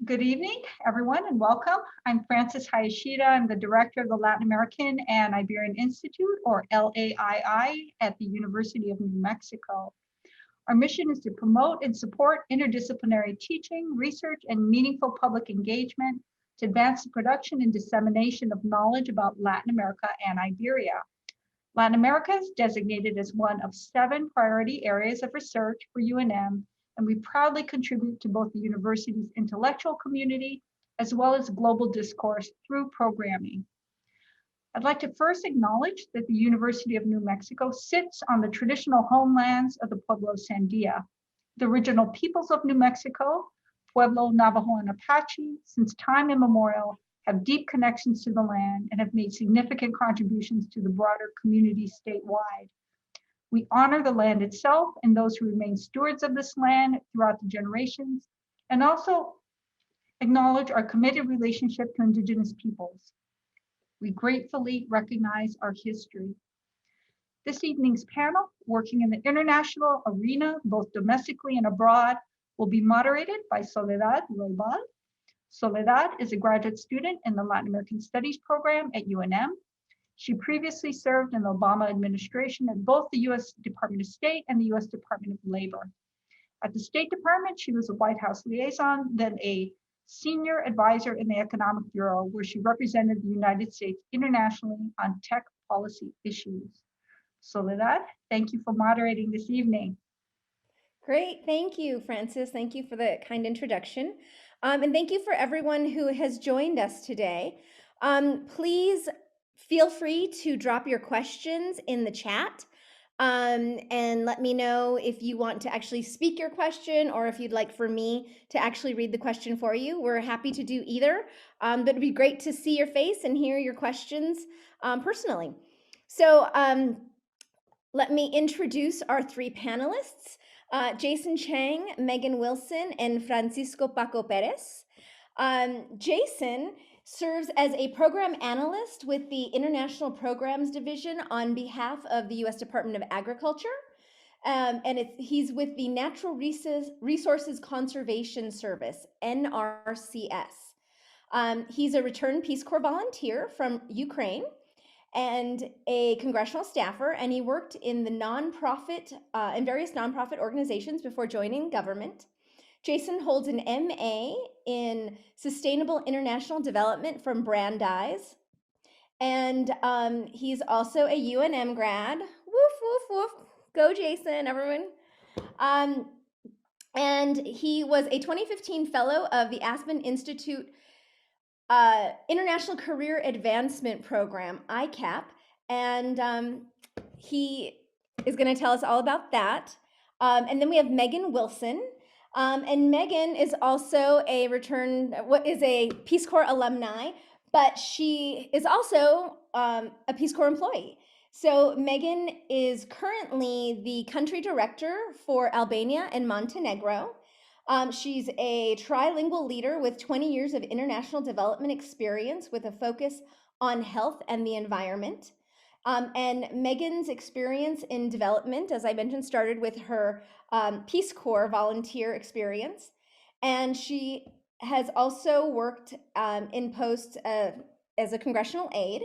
Good evening, everyone, and welcome. I'm Frances Hayashida. I'm the director of the Latin American and Iberian Institute, or LAII, at the University of New Mexico. Our mission is to promote and support interdisciplinary teaching, research, and meaningful public engagement to advance the production and dissemination of knowledge about Latin America and Iberia. Latin America is designated as one of 7 priority areas of research for UNM, and we proudly contribute to both the university's intellectual community as well as global discourse through programming. I'd like to first acknowledge that the University of New Mexico sits on the traditional homelands of the Pueblo Sandia. The original peoples of New Mexico, Pueblo, Navajo, and Apache, since time immemorial, have deep connections to the land and have made significant contributions to the broader community statewide. We honor the land itself and those who remain stewards of this land throughout the generations, and also acknowledge our committed relationship to Indigenous peoples. We gratefully recognize our history. This evening's panel, working in the international arena, both domestically and abroad, will be moderated by Soledad Roybal. Soledad is a graduate student in the Latin American Studies program at UNM. She previously served in the Obama administration at both the US Department of State and the US Department of Labor. At the State Department, she was a White House liaison, then a senior advisor in the Economic Bureau, where she represented the United States internationally on tech policy issues. Soledad, thank you for moderating this evening. Great, thank you, Frances. Thank you for the kind introduction. And thank you for everyone who has joined us today. Please feel free to drop your questions in the chat and let me know if you want to actually speak your question or if you'd like for me to actually read the question for you. We're happy to do either, but it'd be great to see your face and hear your questions personally. So let me introduce our 3 panelists. Jason Chang, Megan Wilson, and Francisco Paco Perez. Jason serves as a program analyst with the International Programs Division on behalf of the U.S. Department of Agriculture. He's with the Natural Resources Conservation Service, NRCS. He's a returned Peace Corps volunteer from Ukraine and a congressional staffer, and he worked in the in various nonprofit organizations before joining government. Jason holds an MA in Sustainable International Development from Brandeis, and he's also a UNM grad. Woof, woof, woof. Go, Jason, everyone. And he was a 2015 fellow of the Aspen Institute International Career Advancement Program, ICAP, and he is going to tell us all about that. And then we have Megan Wilson, and Megan is also a Peace Corps alumni, but she is also a Peace Corps employee. So Megan is currently the country director for Albania and Montenegro. She's a trilingual leader with 20 years of international development experience with a focus on health and the environment. And Megan's experience in development, as I mentioned, started with her Peace Corps volunteer experience. And she has also worked in posts as a congressional aide.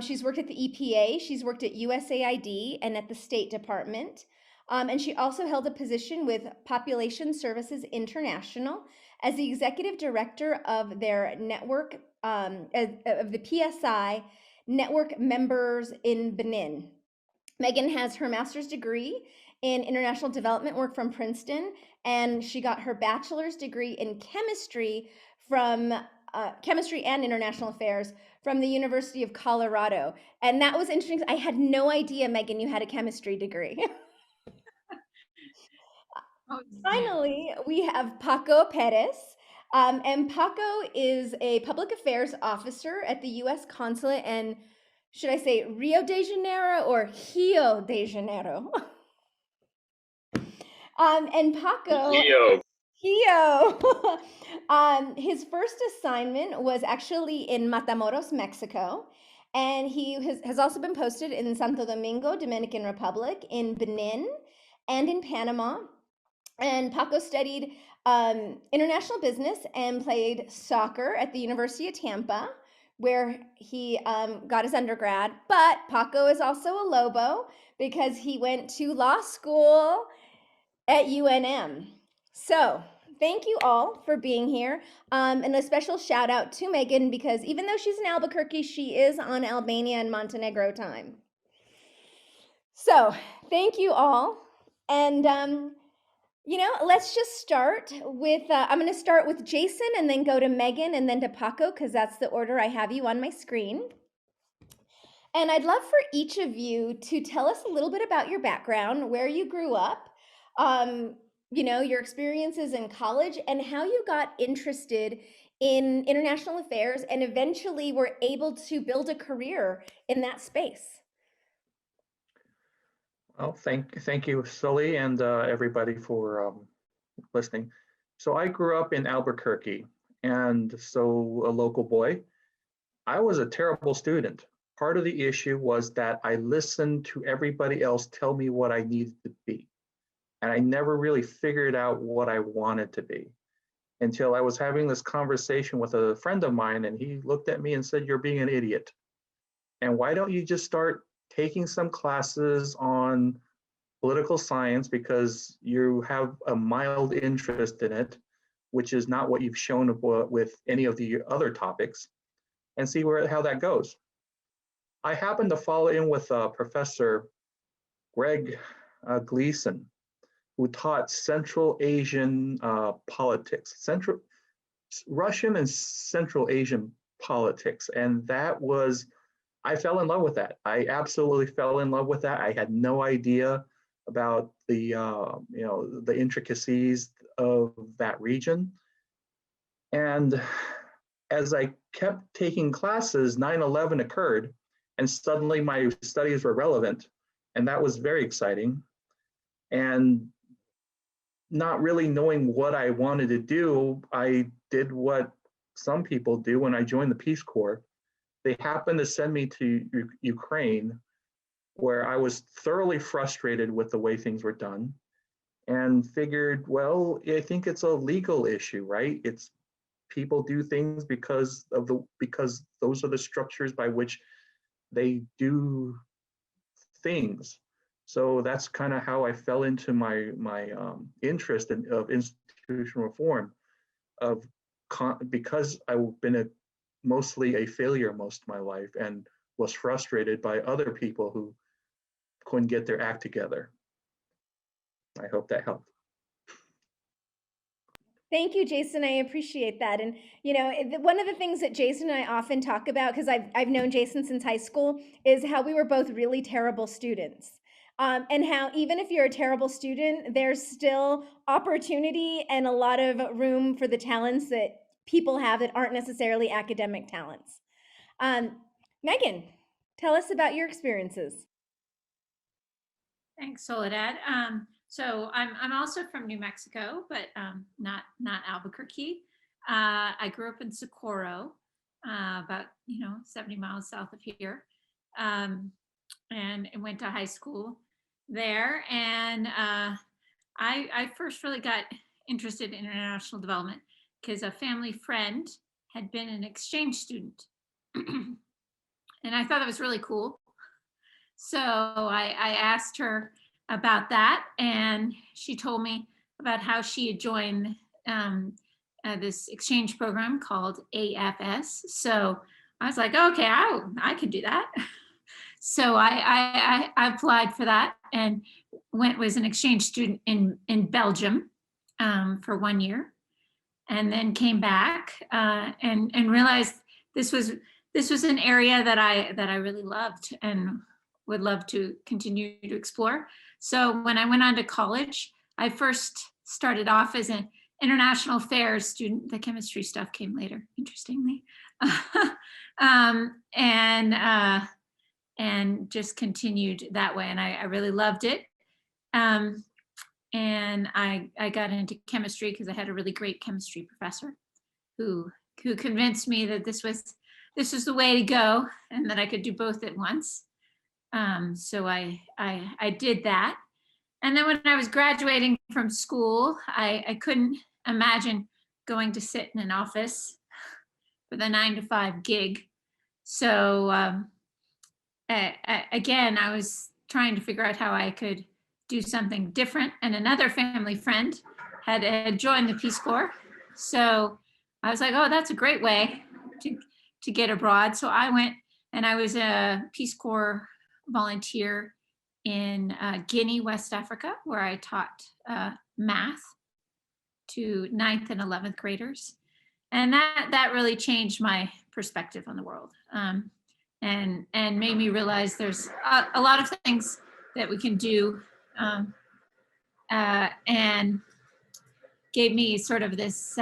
She's worked at the EPA, she's worked at USAID and at the State Department. And she also held a position with Population Services International as the executive director of their network, of the PSI network members in Benin. Megan has her master's degree in international development work from Princeton, and she got her bachelor's degree in chemistry from chemistry and international affairs from the University of Colorado. And that was interesting. I had no idea, Megan, you had a chemistry degree. Finally, we have Paco Perez. And Paco is a public affairs officer at the U.S. Consulate in, should I say Rio de Janeiro or Rio de Janeiro? And Paco... Rio. His first assignment was actually in Matamoros, Mexico. And he has also been posted in Santo Domingo, Dominican Republic, in Benin, and in Panama. And Paco studied international business and played soccer at the University of Tampa, where he got his undergrad. But Paco is also a Lobo because he went to law school at UNM. So thank you all for being here. And a special shout out to Megan, because even though she's in Albuquerque, she is on Albania and Montenegro time. So thank you all. And let's just start with, I'm going to start with Jason and then go to Megan and then to Paco, because that's the order I have you on my screen. And I'd love for each of you to tell us a little bit about your background, where you grew up, your experiences in college, and how you got interested in international affairs and eventually were able to build a career in that space. Well, thank you, Sully, and everybody for listening. So I grew up in Albuquerque, and so a local boy. I was a terrible student. Part of the issue was that I listened to everybody else tell me what I needed to be, and I never really figured out what I wanted to be until I was having this conversation with a friend of mine, and he looked at me and said, "You're being an idiot. And why don't you just start taking some classes on political science, because you have a mild interest in it, which is not what you've shown with any of the other topics, and see how that goes." I happened to fall in with Professor Greg Gleason, who taught Central Asian politics, Russian and Central Asian politics, and I fell in love with that. I absolutely fell in love with that. I had no idea about the intricacies of that region. And as I kept taking classes, 9/11 occurred, and suddenly my studies were relevant, and that was very exciting. And not really knowing what I wanted to do, I did what some people do when I joined the Peace Corps. They happened to send me to Ukraine, where I was thoroughly frustrated with the way things were done, and figured, well, I think it's a legal issue, right? It's people do things because those are the structures by which they do things. So that's kind of how I fell into my interest of institutional reform, because I've been mostly a failure most of my life and was frustrated by other people who couldn't get their act together. I hope that helped. Thank you, Jason. I appreciate that. And, one of the things that Jason and I often talk about, because I've known Jason since high school, is how we were both really terrible students. And how even if you're a terrible student, there's still opportunity and a lot of room for the talents that people have that aren't necessarily academic talents. Megan, tell us about your experiences. Thanks, Soledad. So I'm also from New Mexico, but not Albuquerque. I grew up in Socorro, about 70 miles south of here, and went to high school there. And I first really got interested in international development because a family friend had been an exchange student, and I thought that was really cool. So I asked her about that, and she told me about how she had joined this exchange program called AFS. So I was like, okay, I could do that. So I applied for that and was an exchange student in Belgium for 1 year, and then came back and realized this was an area that I really loved and would love to continue to explore. So when I went on to college, I first started off as an international affairs student. The chemistry stuff came later, interestingly, and just continued that way. And I really loved it. And I got into chemistry because I had a really great chemistry professor who convinced me that this was the way to go and that I could do both at once. So I did that. And then when I was graduating from school, I couldn't imagine going to sit in an office with a 9-to-5 gig. So again, I was trying to figure out how I could do something different. And another family friend had joined the Peace Corps. So I was like, oh, that's a great way to get abroad. So I went, and I was a Peace Corps volunteer in Guinea, West Africa, where I taught math to 9th and 11th graders. And that really changed my perspective on the world, and made me realize there's a lot of things that we can do, and gave me sort of this,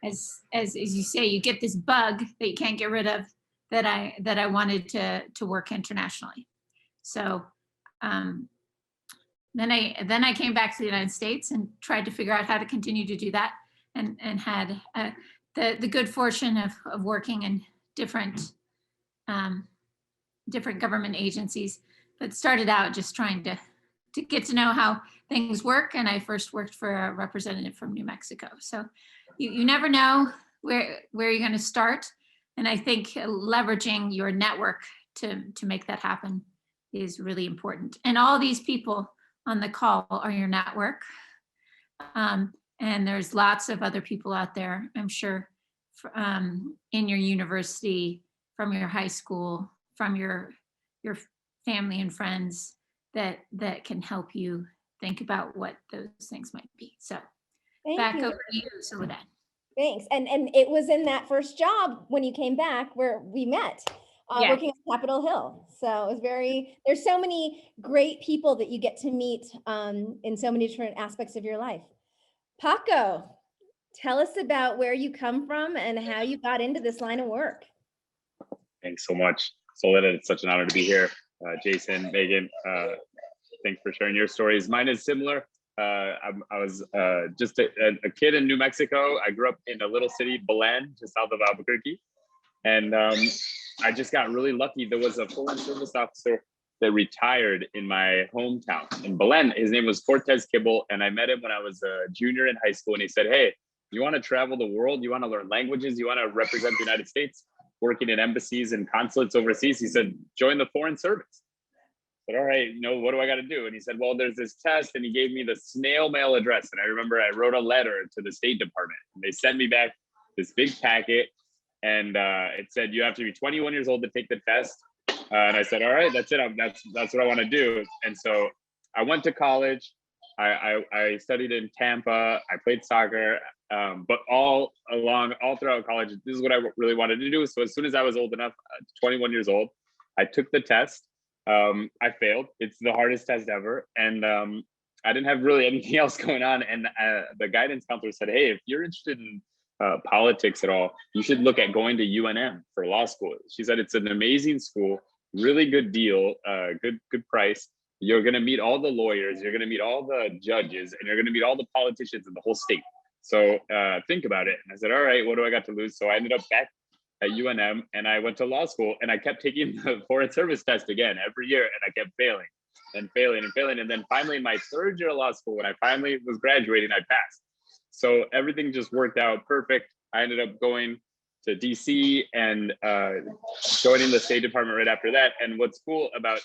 as you say, you get this bug that you can't get rid of, that I wanted to work internationally. So then I came back to the United States and tried to figure out how to continue to do that, and had the good fortune of working in different government agencies, but started out just trying to get to know how things work. And I first worked for a representative from New Mexico. So you never know where you're going to start. And I think leveraging your network to make that happen is really important. And all these people on the call are your network. And there's lots of other people out there, I'm sure, in your university, from your high school, from your family and friends that can help you think about what those things might be. So back over to you, Soledad. Thanks. And it was in that first job when you came back where we met, working on Capitol Hill. So it was there's so many great people that you get to meet in so many different aspects of your life. Paco, tell us about where you come from and how you got into this line of work. Thanks so much, Soledad. It's such an honor to be here. Jason, Megan, thanks for sharing your stories. Mine is similar. I was just a kid in New Mexico. I grew up in a little city, Belen, just south of Albuquerque. And I just got really lucky. There was a foreign service officer that retired in my hometown in Belen. His name was Cortez Kibble. And I met him when I was a junior in high school. And he said, hey, you want to travel the world? You want to learn languages? You want to represent the United States, working in embassies and consulates overseas? He said, join the foreign service. I said, all right, what do I got to do? And he said, well, there's this test. And he gave me the snail mail address. And I remember I wrote a letter to the State Department. And they sent me back this big packet. And it said, you have to be 21 years old to take the test. And I said, all right, that's it. That's what I want to do. And so I went to college. I studied in Tampa. I played soccer. But all throughout college, this is what I really wanted to do. So as soon as I was old enough, 21 years old, I took the test. I failed. It's the hardest test ever. And I didn't have really anything else going on. And the guidance counselor said, hey, if you're interested in politics at all, you should look at going to UNM for law school. She said, it's an amazing school, really good deal, good price. You're going to meet all the lawyers, you're going to meet all the judges, and you're going to meet all the politicians in the whole state. So think about it. And I said, all right, what do I got to lose? So I ended up back at UNM and I went to law school and I kept taking the foreign service test again every year. And I kept failing and failing and failing. And then finally in my third year of law school, when I finally was graduating, I passed. So everything just worked out perfect. I ended up going to DC and joining the State Department right after that. And what's cool about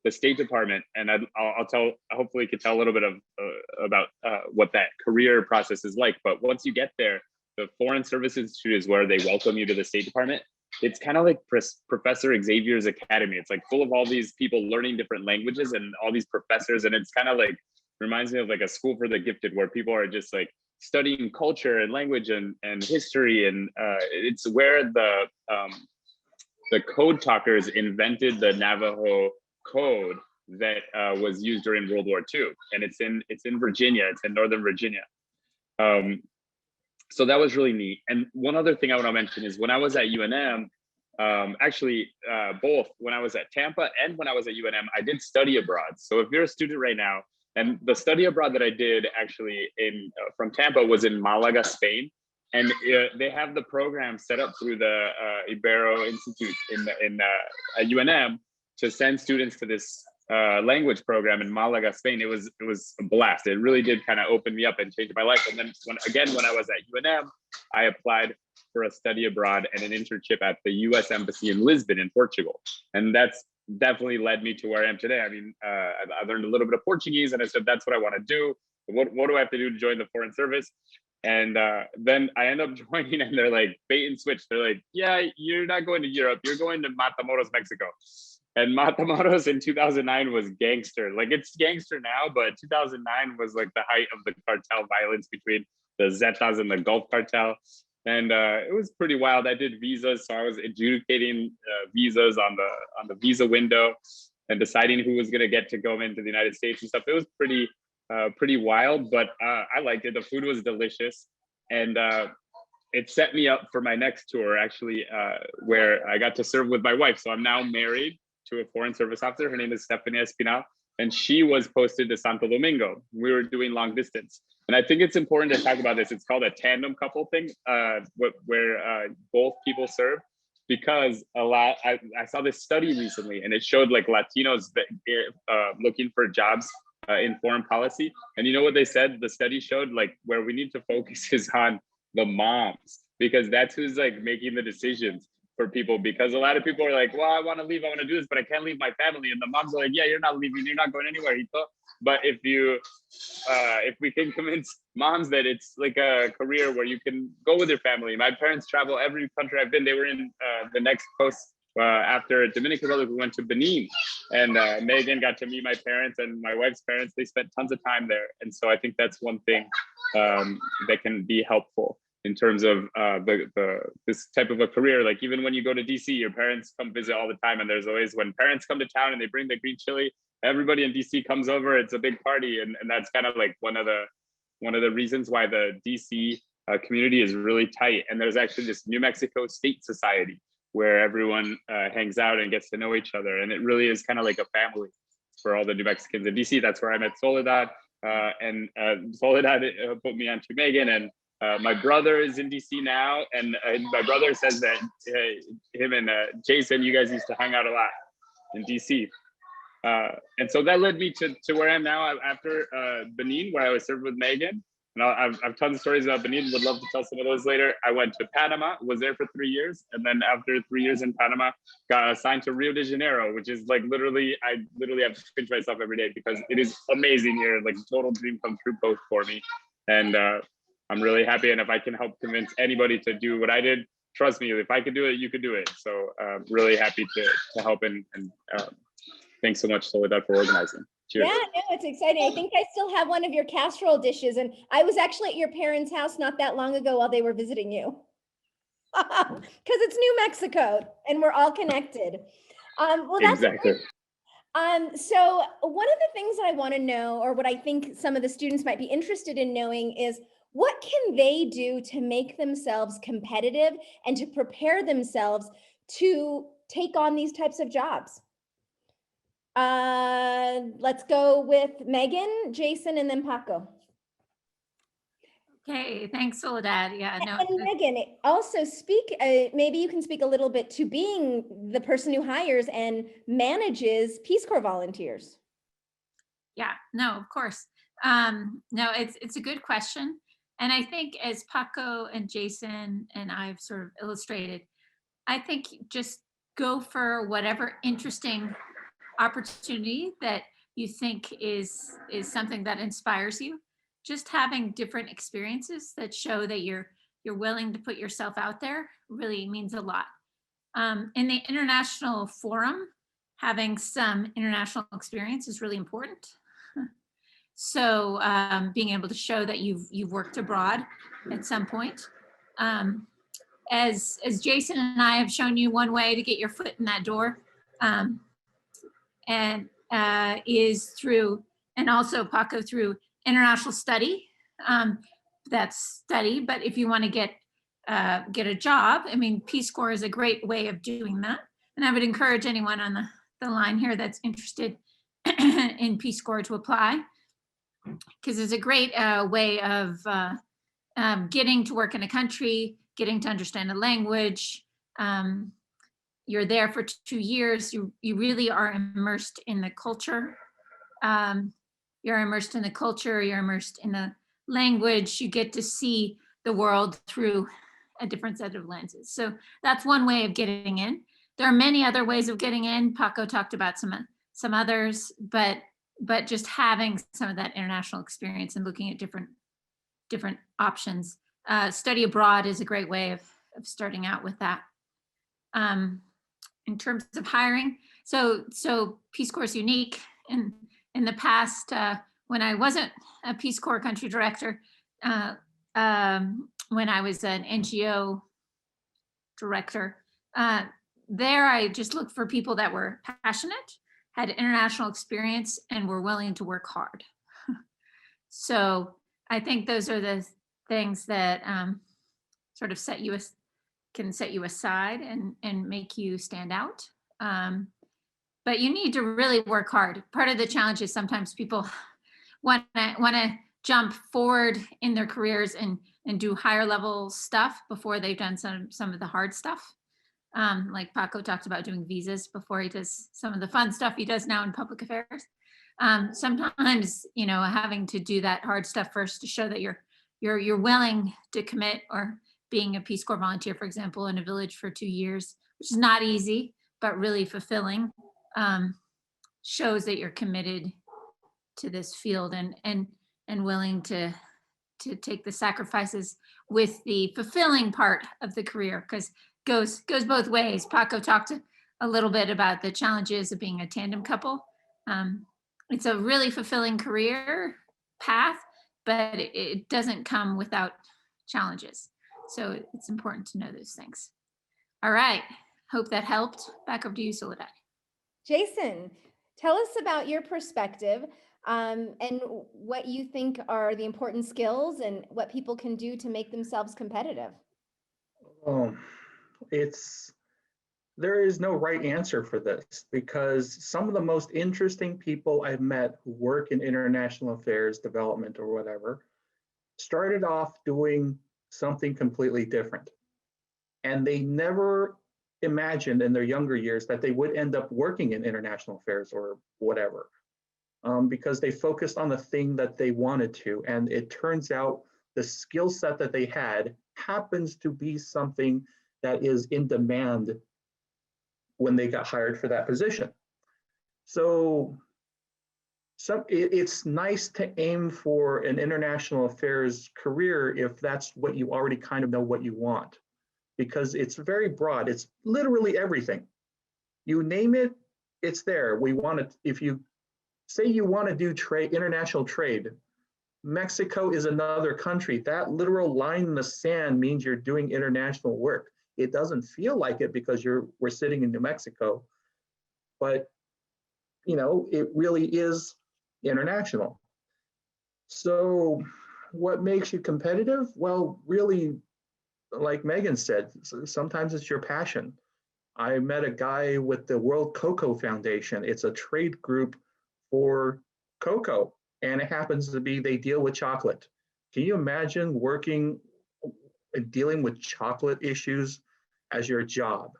the State Department, and I'll tell, hopefully you can tell a little bit of about what that career process is like. But once you get there, the Foreign Service Institute is where they welcome you to the State Department. It's kind of like Professor Xavier's Academy. It's like full of all these people learning different languages and all these professors. And it's kind of like, reminds me of like a school for the gifted where people are just like studying culture and language and history. And it's where the code talkers invented the Navajo code that was used during World War II. And it's in Virginia, it's in Northern Virginia. So that was really neat. And one other thing I want to mention is when I was at UNM, both when I was at Tampa and when I was at UNM, I did study abroad. So if you're a student right now, and the study abroad that I did actually from Tampa was in Malaga, Spain. And they have the program set up through the Ibero Institute at UNM to send students to this language program in Malaga, Spain. It was a blast. It really did kind of open me up and change my life. And then when I was at UNM, I applied for a study abroad and an internship at the US Embassy in Lisbon in Portugal. And that's definitely led me to where I am today. I mean, I learned a little bit of Portuguese and I said, that's what I want to do. What do I have to do to join the Foreign Service? And then I end up joining and they're like bait and switch. They're like, yeah, you're not going to Europe. You're going to Matamoros, Mexico. And Matamoros in 2009 was gangster. Like it's gangster now, but 2009 was like the height of the cartel violence between the Zetas and the Gulf cartel. And it was pretty wild. I did visas, so I was adjudicating visas on the visa window and deciding who was going to get to go into the United States and stuff. It was pretty wild, but I liked it. The food was delicious, and it set me up for my next tour, actually, where I got to serve with my wife. So I'm now married to a Foreign Service officer. Her name is Stephanie Espinal, and she was posted to Santo Domingo. We were doing long distance. And I think it's important to talk about this. It's called a tandem couple thing, where both people serve, because I saw this study recently, and it showed like Latinos looking for jobs in foreign policy. And you know what they said? The study showed like where we need to focus is on the moms, because that's who's like making the decisions for people. Because a lot of people are like, well, I want to leave, I want to do this, but I can't leave my family. And the moms are like, yeah, you're not leaving, you're not going anywhere, Hito. But if we can convince moms that it's like a career where you can go with your family. My parents travel every country I've been. They were in the next coast after Dominican Republic. We went to Benin, and Megan got to meet my parents and my wife's parents. They spent tons of time there. And so I think that's one thing that can be helpful in terms of this type of a career. Like even when you go to DC, your parents come visit all the time. And there's always, when parents come to town and they bring the green chili, everybody in DC comes over. It's a big party. And that's kind of like one of the reasons why the DC community is really tight. And there's actually this New Mexico State Society where everyone hangs out and gets to know each other. And it really is kind of like a family for all the New Mexicans in DC. That's where I met Soledad. And Soledad put me onto Megan. And my brother is in DC now. And my brother says that him and Jason, you guys used to hang out a lot in DC. And so that led me to where I am now after Benin, where I was served with Megan. And I've tons of stories about Benin, would love to tell some of those later. I went to Panama, was there for 3 years. And then after 3 years in Panama, got assigned to Rio de Janeiro, which is like I literally have to pinch myself every day because it is amazing here, like total dream come true both for me. And I'm really happy. And if I can help convince anybody to do what I did, trust me, if I could do it, you could do it. So really happy to help. And thanks so much, Soledad, for organizing. Cheers. Yeah, no, it's exciting. I think I still have one of your casserole dishes, and I was actually at your parents' house not that long ago while they were visiting you. Because it's New Mexico, and we're all connected. Well, that's exactly. So one of the things that I want to know, or what I think some of the students might be interested in knowing, is what can they do to make themselves competitive and to prepare themselves to take on these types of jobs? Let's go with Megan, Jason, and then Paco. Okay, thanks, Soledad. Yeah, no. And Megan, also speak, maybe you can speak a little bit to being the person who hires and manages Peace Corps volunteers. Yeah, no, of course. No, it's a good question. And I think as Paco and Jason and I've sort of illustrated, I think just go for whatever interesting opportunity that you think is something that inspires you. Just having different experiences that show that you're willing to put yourself out there really means a lot. In the international forum, having some international experience is really important. So being able to show that you've worked abroad at some point. As Jason and I have shown you, one way to get your foot in that door is through, and also Paco, through international study. That's study, but if you want to get a job, I mean, Peace Corps is a great way of doing that. And I would encourage anyone on the line here that's interested in Peace Corps to apply, because it's a great way of getting to work in a country, getting to understand a language, you're there for 2 years. You really are immersed in the culture. You're immersed in the culture. You're immersed in the language. You get to see the world through a different set of lenses. So that's one way of getting in. There are many other ways of getting in. Paco talked about some others, but just having some of that international experience and looking at different options. Study abroad is a great way of starting out with that. In terms of hiring, so Peace Corps is unique. In the past, when I wasn't a Peace Corps country director, when I was an NGO director, there I just looked for people that were passionate, had international experience, and were willing to work hard. So I think those are the things that sort of can set you aside and make you stand out. But you need to really work hard. Part of the challenge is sometimes people want to jump forward in their careers and do higher level stuff before they've done some of the hard stuff. Like Paco talked about doing visas before he does some of the fun stuff he does now in public affairs. Sometimes, having to do that hard stuff first to show that you're willing to commit, or being a Peace Corps volunteer, for example, in a village for 2 years, which is not easy, but really fulfilling, shows that you're committed to this field and willing to take the sacrifices with the fulfilling part of the career, because goes both ways. Paco talked a little bit about the challenges of being a tandem couple. It's a really fulfilling career path, but it doesn't come without challenges. So it's important to know those things. All right, hope that helped. Back over to you, Soledad. Jason, tell us about your perspective and what you think are the important skills and what people can do to make themselves competitive. There is no right answer for this, because some of the most interesting people I've met who work in international affairs, development, or whatever, started off doing something completely different. And they never imagined in their younger years that they would end up working in international affairs or whatever, because they focused on the thing that they wanted to. And it turns out the skill set that they had happens to be something that is in demand when they got hired for that position. So it's nice to aim for an international affairs career if that's what you already kind of know what you want, because it's very broad. It's literally everything. You name it, it's there. We want to, if you say you want to do trade, international trade, Mexico is another country. That literal line in the sand means you're doing international work. It doesn't feel like it because we're sitting in New Mexico, but it really is international. So what makes you competitive? Well, really, like Megan said, sometimes it's your passion. I met a guy with the World Cocoa Foundation. It's a trade group for cocoa, and it happens to be they deal with chocolate. Can you imagine working and dealing with chocolate issues as your job?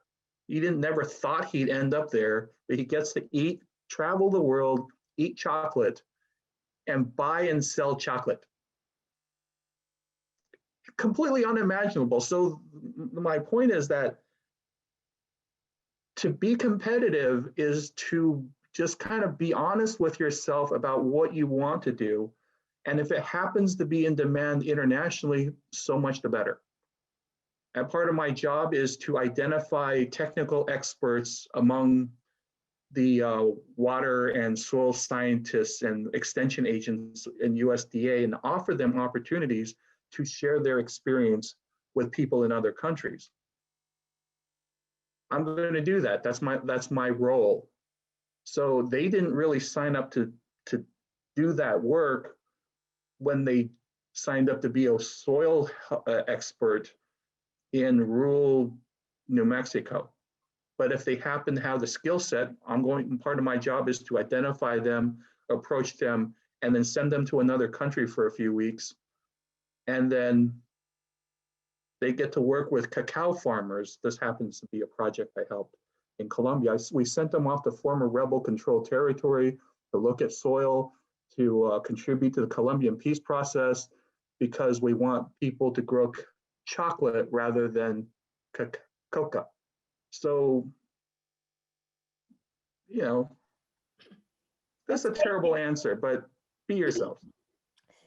He never thought he'd end up there, but he gets to travel the world, eat chocolate, and buy and sell chocolate. Completely unimaginable. So my point is that to be competitive is to just kind of be honest with yourself about what you want to do. And if it happens to be in demand internationally, so much the better. And part of my job is to identify technical experts among the water and soil scientists and extension agents in USDA and offer them opportunities to share their experience with people in other countries. I'm going to do that. That's my role. So they didn't really sign up to do that work when they signed up to be a soil expert in rural New Mexico. But if they happen to have the skill set, part of my job is to identify them, approach them, and then send them to another country for a few weeks. And then they get to work with cacao farmers. This happens to be a project I helped. in Colombia. We sent them off to former rebel-controlled territory to look at soil, to contribute to the Colombian peace process, because we want people to grow chocolate rather than coca. So, you know, that's a terrible answer, but be yourself.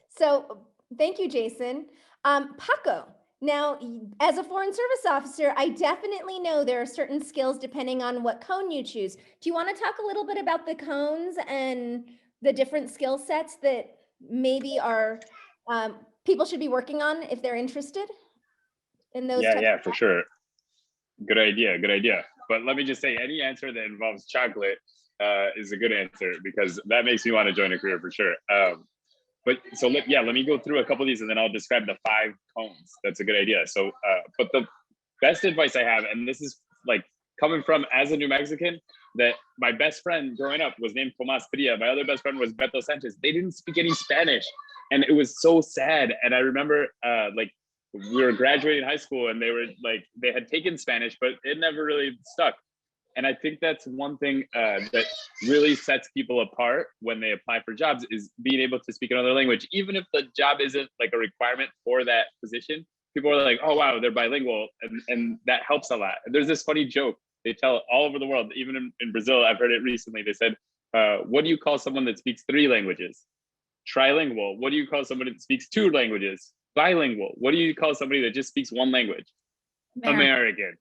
So thank you, Jason. Paco, now as a Foreign Service Officer, I definitely know there are certain skills depending on what cone you choose. Do you want to talk a little bit about the cones and the different skill sets that maybe are people should be working on if they're interested in those? Yeah, for sure. Good idea. But let me just say, any answer that involves chocolate is a good answer, because that makes me want to join a career for sure. But so let me go through a couple of these, and then I'll describe the 5 cones. That's a good idea. So, but the best advice I have, and this is like coming from as a New Mexican, that my best friend growing up was named Tomas Pria. My other best friend was Beto Sanchez. They didn't speak any Spanish, and it was so sad. And I remember like we were graduating high school, and they had taken Spanish, but it never really stuck. And I think that's one thing that really sets people apart when they apply for jobs, is being able to speak another language. Even if the job isn't like a requirement for that position, people are like, oh, wow, they're bilingual. And that helps a lot. And there's this funny joke they tell all over the world, even in Brazil. I've heard it recently. They said, what do you call someone that speaks 3 languages? Trilingual. What do you call somebody that speaks 2 languages? Bilingual. What do you call somebody that just speaks 1 language? American.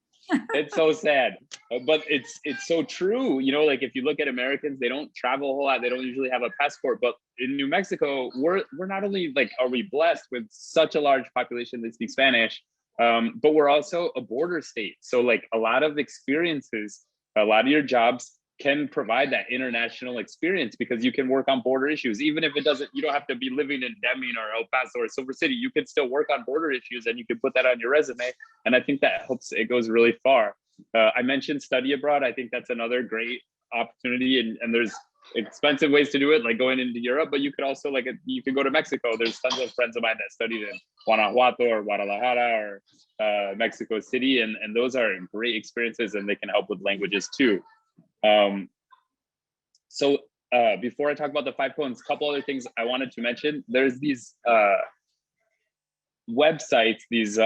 It's so sad, but it's so true. You know, like if you look at Americans, they don't travel a whole lot. They don't usually have a passport. But in New Mexico, we're not only like, are we blessed with such a large population that speaks Spanish, but we're also a border state. So like a lot of experiences, a lot of your jobs can provide that international experience, because you can work on border issues, even if it doesn't, you don't have to be living in Deming or El Paso or Silver City. You can still work on border issues, and you can put that on your resume. And I think that helps. It goes really far. I mentioned study abroad. I think that's another great opportunity. And there's expensive ways to do it, like going into Europe, but you could also you could go to Mexico. There's tons of friends of mine that studied in Guanajuato or Guadalajara or Mexico City. And those are great experiences, and they can help with languages too. So before I talk about the 5 cones, a couple other things I wanted to mention. There's these websites, these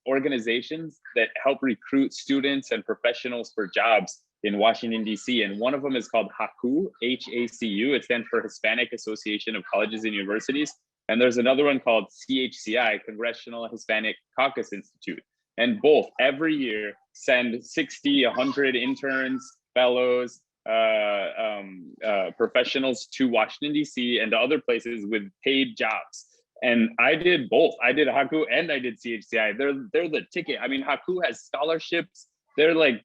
organizations that help recruit students and professionals for jobs in Washington, D.C. And one of them is called HACU, H-A-C-U. It stands for Hispanic Association of Colleges and Universities. And there's another one called CHCI, Congressional Hispanic Caucus Institute. And both every year send 60, 100 interns, fellows, professionals to Washington, D.C. and to other places with paid jobs. And I did both. I did HACU and I did CHCI. They're the ticket. I mean, HACU has scholarships. They're like,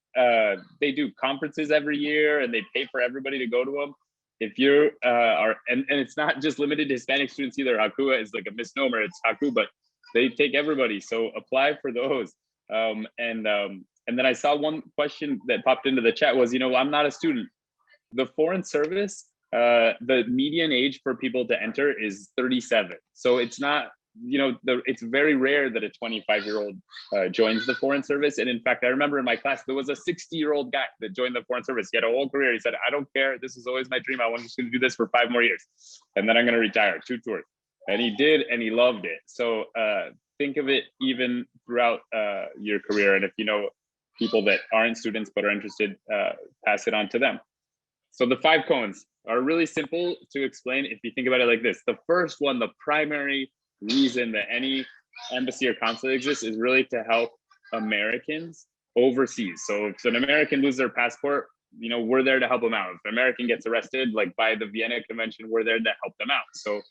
they do conferences every year, and they pay for everybody to go to them. If you and it's not just limited to Hispanic students either. HACU is like a misnomer. It's HACU, but they take everybody. So apply for those. And then I saw one question that popped into the chat was, I'm not a student. The Foreign Service, the median age for people to enter is 37. So it's not, it's very rare that a 25-year-old joins the Foreign Service. And in fact, I remember in my class, there was a 60-year-old guy that joined the Foreign Service. He had a whole career. He said, I don't care. This is always my dream. I want to do this for 5 more years. And then I'm going to retire, 2 tours. And he did, and he loved it. So think of it even throughout your career. And if you know people that aren't students but are interested, pass it on to them. So the 5 cones are really simple to explain if you think about it like this. The first one, the primary reason that any embassy or consulate exists is really to help Americans overseas. So if an American loses their passport, we're there to help them out. If an American gets arrested, like by the Vienna Convention, we're there to help them out. So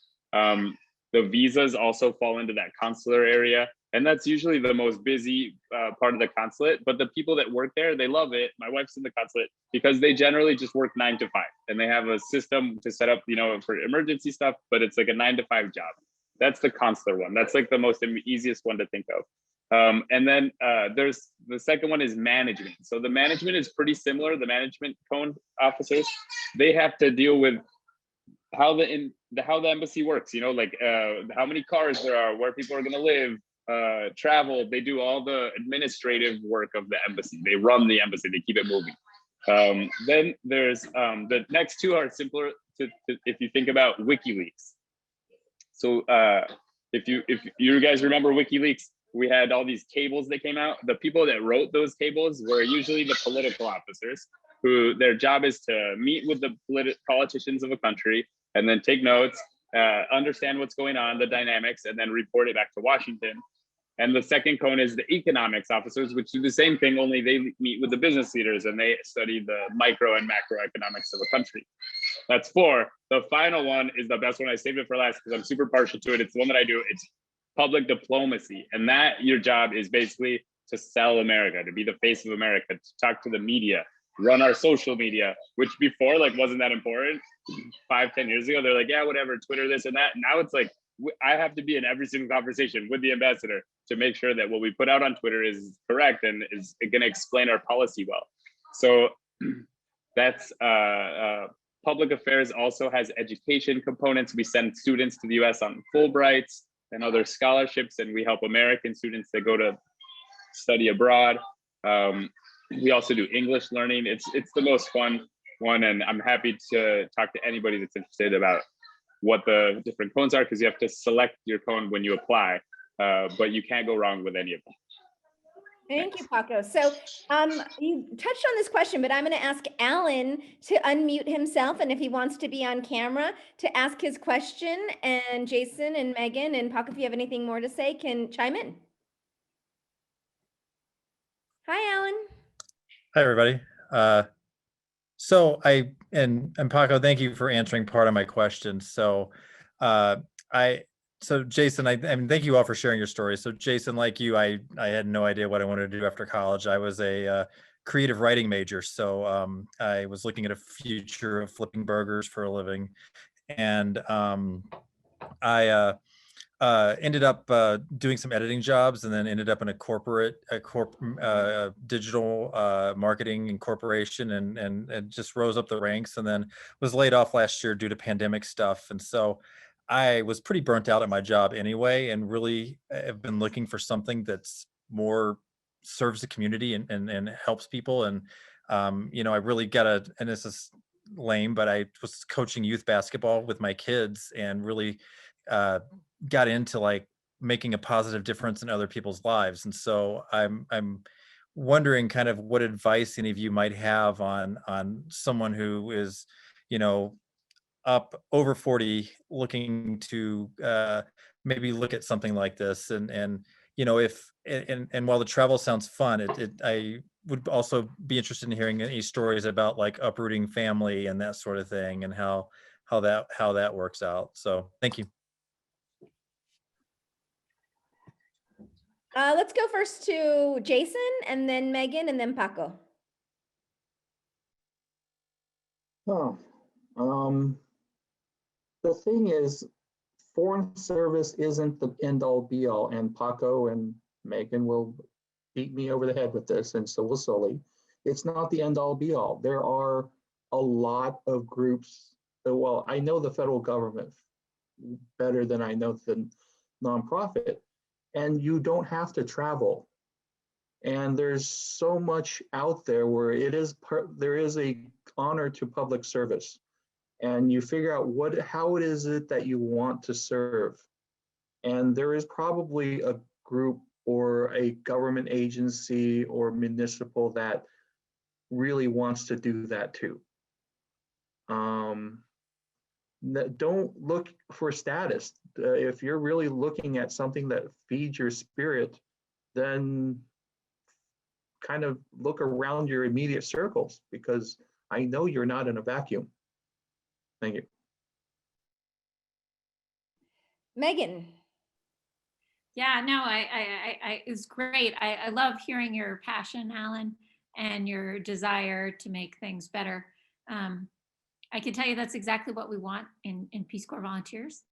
the visas also fall into that consular area. And that's usually the most busy part of the consulate. But the people that work there, they love it. My wife's in the consulate because they generally just work 9 to 5. And they have a system to set up, for emergency stuff, but it's like a 9 to 5 job. That's the consular one. That's like the most easiest one to think of. And then there's the second one is management. So the management is pretty similar. The management cone officers, they have to deal with how the embassy works, how many cars there are, where people are going to live, travel. They do all the administrative work of the embassy. They run the embassy. They keep it moving. Then there's the next two are simpler if you think about WikiLeaks. So if you guys remember WikiLeaks, we had all these cables that came out. The people that wrote those cables were usually the political officers, who their job is to meet with the politicians of a country and then take notes, understand what's going on, the dynamics, and then report it back to Washington. And the second cone is the economics officers, which do the same thing, only they meet with the business leaders and they study the micro and macroeconomics of a country. That's four. The final one is the best one. I saved it for last because I'm super partial to it. It's the one that I do. It's public diplomacy. And that your job is basically to sell America, to be the face of America, to talk to the media, run our social media, which before like wasn't that important. 5-10 years ago, they're like, yeah, whatever, Twitter, this and that. Now it's like, I have to be in every single conversation with the ambassador to make sure that what we put out on Twitter is correct and is going to explain our policy well. So that's public affairs also has education components. We send students to the US on Fulbrights and other scholarships, and we help American students that go to study abroad. We also do English learning. It's the most fun one, and I'm happy to talk to anybody that's interested about what the different cones are, because you have to select your cone when you apply, but you can't go wrong with any of them. Thank you, Paco. So you touched on this question, but I'm going to ask Alan to unmute himself, and if he wants to be on camera, to ask his question, and Jason and Megan and Paco, if you have anything more to say, can chime in. Hi, Alan. Hi, everybody. And Paco, thank you for answering part of my question. So Jason, I mean, thank you all for sharing your stories. So Jason, like you, I had no idea what I wanted to do after college. I was a creative writing major. So I was looking at a future of flipping burgers for a living. And I ended up doing some editing jobs, and then ended up in a digital marketing incorporation, and just rose up the ranks, and then was laid off last year due to pandemic stuff. And so I was pretty burnt out at my job anyway, and really have been looking for something that's more serves the community and helps people. And I really and this is lame, but I was coaching youth basketball with my kids, and really got into like making a positive difference in other people's lives. And so I'm wondering kind of what advice any of you might have on someone who is, up over 40, looking to maybe look at something like this. And while the travel sounds fun, I would also be interested in hearing any stories about like uprooting family and that sort of thing, and how that works out. So thank you. Let's go first to Jason, and then Megan, and then Paco. The thing is, foreign service isn't the end all be all, and Paco and Megan will beat me over the head with this, and so will Sully. It's not the end all be all. There are a lot of groups. Well, I know the federal government better than I know the nonprofit, and you don't have to travel. And there's so much out there where there is a honor to public service, and you figure out how it is that you want to serve. And there is probably a group or a government agency or municipal that really wants to do that too. Don't look for status. If you're really looking at something that feeds your spirit, then kind of look around your immediate circles, because I know you're not in a vacuum. Thank you. Megan. Yeah, no, it's great. I love hearing your passion, Alan, and your desire to make things better. I can tell you that's exactly what we want in Peace Corps volunteers.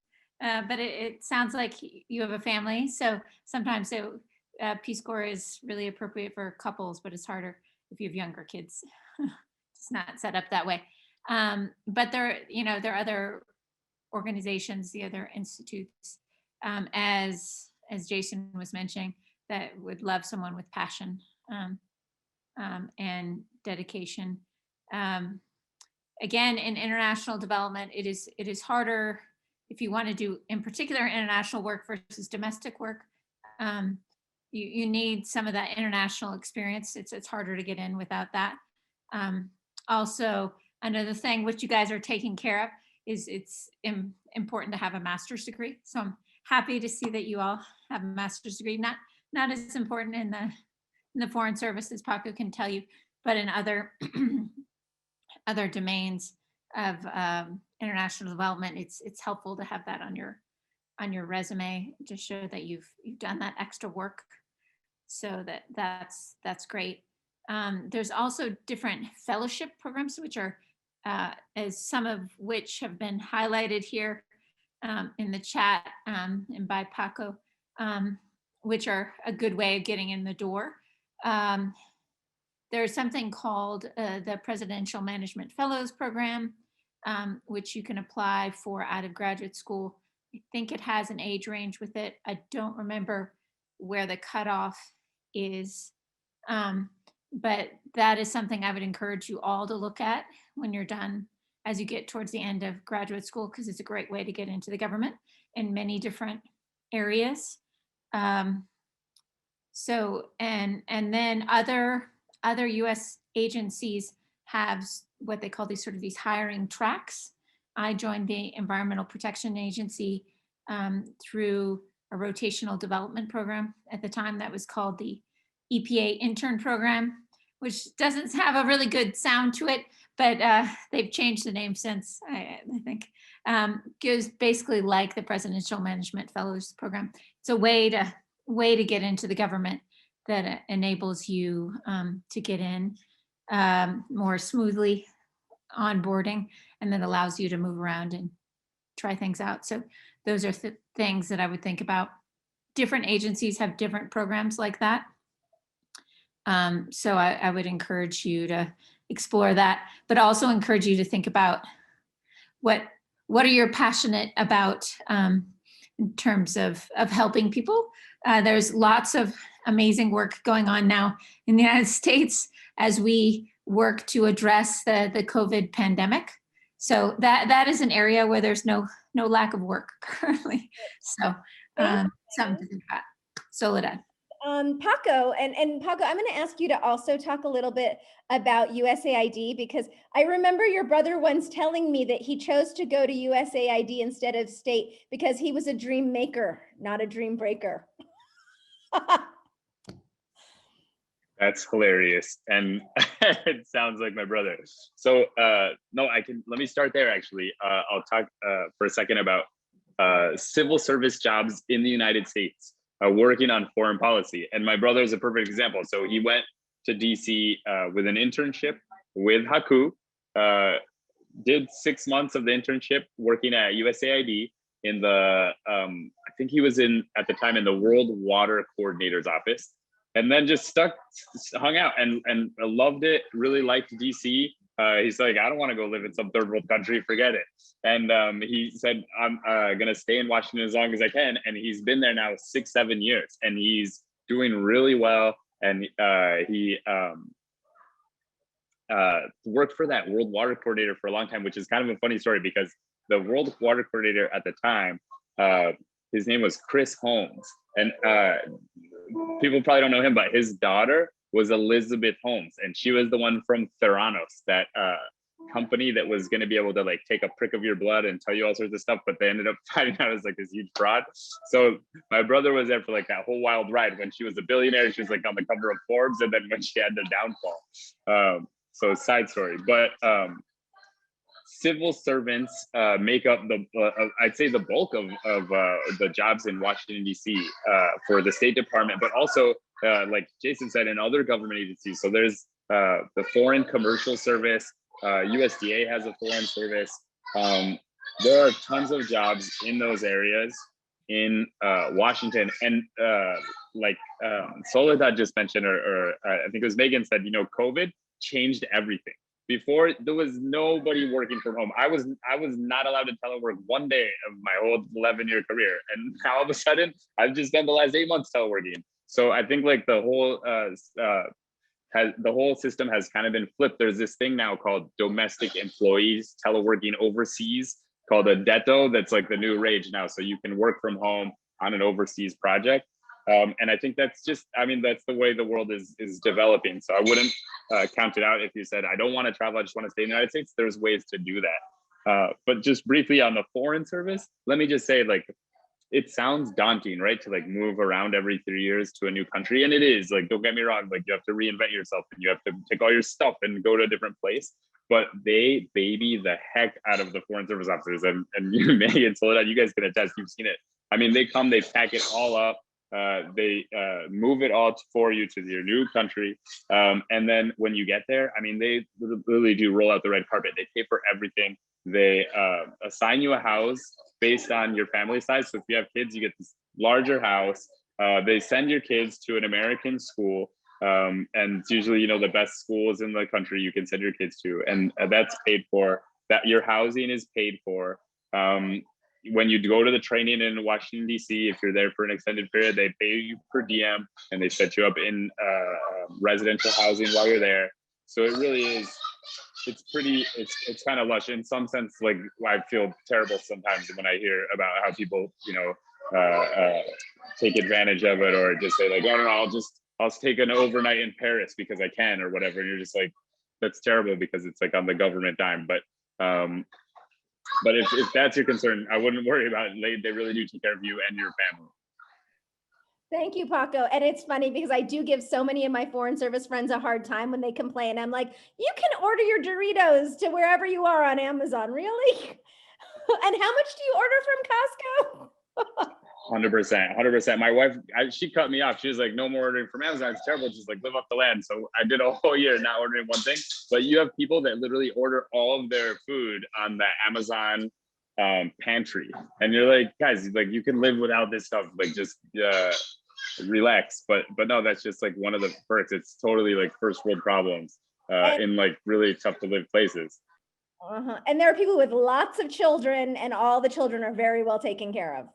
But it sounds like you have a family, so sometimes Peace Corps is really appropriate for couples, but it's harder if you have younger kids. It's not set up that way. But there are other organizations, the other institutes, as Jason was mentioning, that would love someone with passion and dedication Again, in international development, it is harder if you want to do, in particular, international work versus domestic work. You need some of that international experience. It's harder to get in without that. Also, another thing which you guys are taking care of is it's important to have a master's degree. So I'm happy to see that you all have a master's degree. Not as important in the Foreign Service as Paco can tell you, but in other other domains of international development, it's helpful to have that on your resume to show that you've done that extra work. So that's great. There's also different fellowship programs, which are as some of which have been highlighted here in the chat and by Paco, which are a good way of getting in the door. There's something called the Presidential Management Fellows Program, which you can apply for out of graduate school. I think it has an age range with it. I don't remember where the cutoff is, but that is something I would encourage you all to look at when you're done, as you get towards the end of graduate school, because it's a great way to get into the government in many different areas. So, and then other US agencies have what they call these hiring tracks. I joined the Environmental Protection Agency through a rotational development program. At the time, that was called the EPA intern program, which doesn't have a really good sound to it, but they've changed the name since, I think. Goes basically like the Presidential Management Fellows Program. It's a way to get into the government that enables you to get in more smoothly, onboarding, and then allows you to move around and try things out. So those are things that I would think about. Different agencies have different programs like that. So I would encourage you to explore that, but also encourage you to think about what are you passionate about in terms of helping people. There's lots of amazing work going on now in the United States as we work to address the COVID pandemic. So that is an area where there's no lack of work currently. So something to think about. Soledad. Paco, and Paco, I'm going to ask you to also talk a little bit about USAID, because I remember your brother once telling me that he chose to go to USAID instead of state because he was a dream maker, not a dream breaker. That's hilarious. And it sounds like my brother. So no, let me start there actually. I'll talk for a second about civil service jobs in the United States, working on foreign policy. And my brother is a perfect example. So he went to DC with an internship with Haku, did 6 months of the internship working at USAID in the, I think he was at the time in the World Water Coordinator's office. And then just hung out and loved it, really liked DC. He's like, I don't want to go live in some third world country, forget it. And he said, I'm gonna stay in Washington as long as I can. And he's been there now 6-7 years and he's doing really well. And he worked for that World Water Coordinator for a long time, which is kind of a funny story because the World Water Coordinator at the time, his name was Chris Holmes. And people probably don't know him, but his daughter was Elizabeth Holmes, and she was the one from Theranos, that company that was going to be able to like take a prick of your blood and tell you all sorts of stuff, but they ended up finding out it was like this huge fraud. So my brother was there for like that whole wild ride. When she was a billionaire, she was like on the cover of Forbes, and then when she had the downfall. So side story, but civil servants make up I'd say the bulk of the jobs in Washington, D.C. For the State Department, but also like Jason said, in other government agencies. So there's the Foreign Commercial Service, USDA has a foreign service. There are tons of jobs in those areas in Washington. And like Soledad just mentioned, or I think it was Megan said, COVID changed everything. Before, there was nobody working from home. I was not allowed to telework one day of my whole 11-year career. And now all of a sudden, I've just spent the last 8 months teleworking. So I think like the whole the whole system has kind of been flipped. There's this thing now called domestic employees teleworking overseas called a DETO. That's like the new rage now. So you can work from home on an overseas project. And I think that's just, I mean, that's the way the world is developing. So I wouldn't count it out if you said, I don't want to travel, I just want to stay in the United States. There's ways to do that. But just briefly on the foreign service, let me just say, like, it sounds daunting, right? To like move around every 3 years to a new country. And it is, like, don't get me wrong, like you have to reinvent yourself and you have to take all your stuff and go to a different place. But they baby the heck out of the foreign service officers. And you, Megan, Soledad, you guys can attest, you've seen it. I mean, they come, they pack it all up. They move it all for you to your new country. And then when you get there, I mean, they literally do roll out the red carpet. They pay for everything. They assign you a house based on your family size. So if you have kids, you get this larger house. They send your kids to an American school. And it's usually, you know, the best schools in the country you can send your kids to. And that's paid for. That your housing is paid for. When you go to the training in Washington, D.C., if you're there for an extended period, they pay you per diem and they set you up in residential housing while you're there. So it really is, it's kind of lush in some sense. Like, I feel terrible sometimes when I hear about how people, you know, take advantage of it, or just say like, oh no, I'll take an overnight in Paris because I can, or whatever. And you're just like, that's terrible because it's like on the government dime. But if that's your concern, I wouldn't worry about it. They really do take care of you and your family. Thank you, Paco. And it's funny because I do give so many of my foreign service friends a hard time when they complain. I'm like, you can order your Doritos to wherever you are on Amazon, really? And how much do you order from Costco? 100%. My wife, she cut me off. She was like, no more ordering from Amazon. It's terrible. Just like live off the land. So I did a whole year not ordering one thing. But you have people that literally order all of their food on the Amazon pantry. And you're like, guys, like, you can live without this stuff. Like, just relax. But no, that's just like one of the perks. It's totally like first world problems in like really tough to live places. And there are people with lots of children, and all the children are very well taken care of.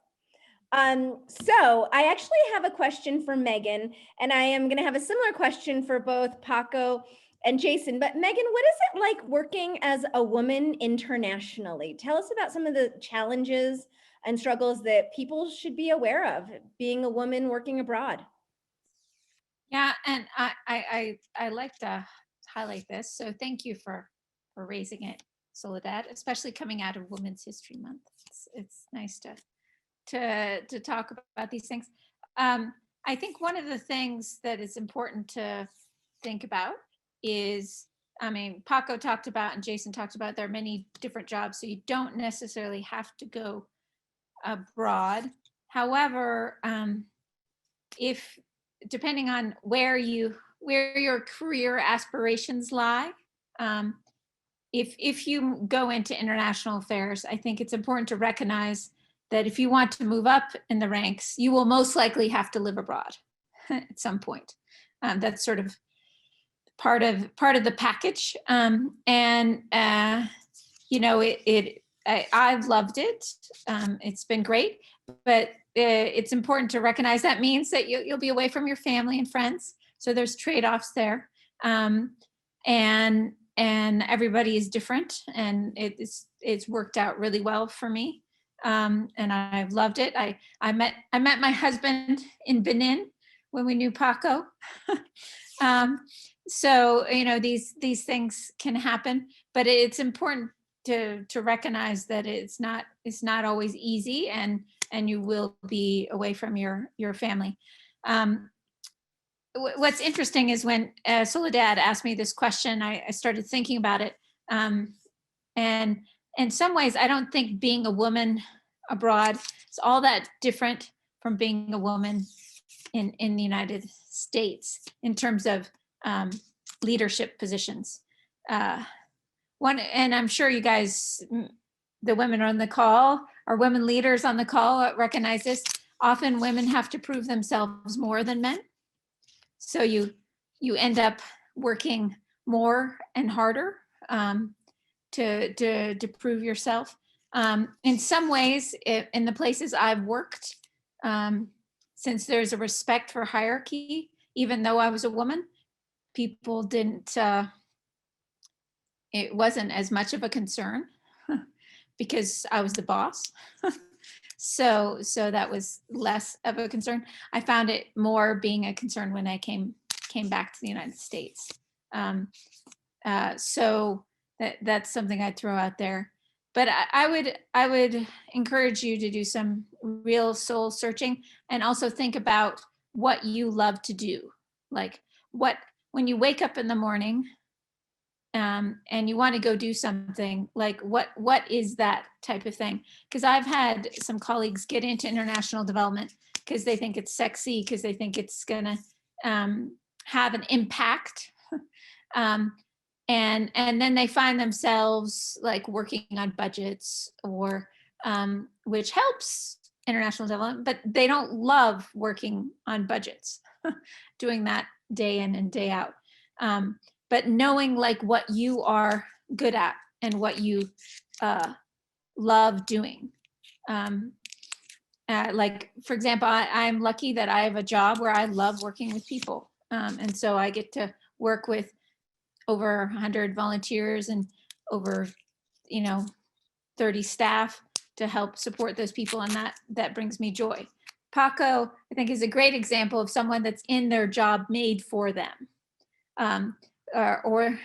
So I actually have a question for Megan, and I am going to have a similar question for both Paco and Jason. But Megan, what is it like working as a woman internationally? Tell us about some of the challenges and struggles that people should be aware of being a woman working abroad. Yeah, and I like to highlight this. So thank you for raising it, Soledad, especially coming out of Women's History Month. It's nice to talk about these things. I think one of the things that is important to think about is, I mean, Paco talked about and Jason talked about, there are many different jobs, so you don't necessarily have to go abroad. However, if depending on where your career aspirations lie, if you go into international affairs, I think it's important to recognize that if you want to move up in the ranks, you will most likely have to live abroad at some point. That's sort of part of the package. You know, I've loved it. It's been great, but it's important to recognize that means that you'll be away from your family and friends. So there's trade-offs there. And everybody is different, and it's worked out really well for me. And I've loved it. I met my husband in Benin when we knew Paco. So, you know, these things can happen, but it's important to recognize that it's not always easy, and you will be away from your family. What's interesting is when Soledad asked me this question, I started thinking about it. And in some ways, I don't think being a woman abroad is all that different from being a woman in the United States in terms of leadership positions. And I'm sure you guys, the women on the call, or women leaders on the call, recognize this. Often women have to prove themselves more than men. So you end up working more and harder to prove yourself. In some ways, in the places I've worked, since there's a respect for hierarchy, even though I was a woman, people didn't, it wasn't as much of a concern because I was the boss. So that was less of a concern. I found it more being a concern when I came back to the United States. So that's something I'd throw out there. But I would encourage you to do some real soul searching, and also think about what you love to do. Like when you wake up in the morning, and you want to go do something, like what is that type of thing? Because I've had some colleagues get into international development because they think it's sexy, because they think it's gonna have an impact, and then they find themselves like working on budgets, or which helps international development, but they don't love working on budgets, doing that day in and day out. But knowing like what you are good at and what you love doing. Like, for example, I'm lucky that I have a job where I love working with people. And so I get to work with over 100 volunteers and over, 30 staff to help support those people. And that brings me joy. Paco, I think, is a great example of someone that's in their job made for them. Or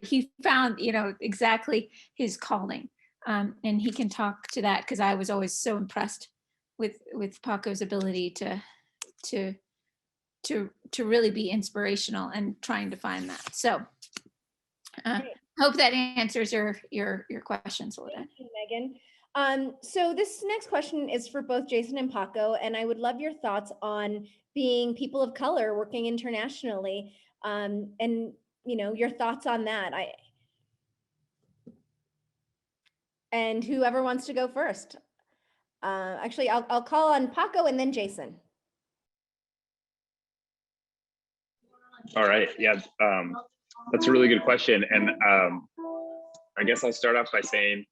he found, exactly his calling. And he can talk to that, because I was always so impressed with Paco's ability to really be inspirational and trying to find that. So hope that answers your question, Soledad. Thank you, Megan. So this next question is for both Jason and Paco, and I would love your thoughts on being people of color working internationally, and your thoughts on that. And whoever wants to go first. Actually, I'll call on Paco and then Jason. All right. Yeah, that's a really good question. And I guess I'll start off by saying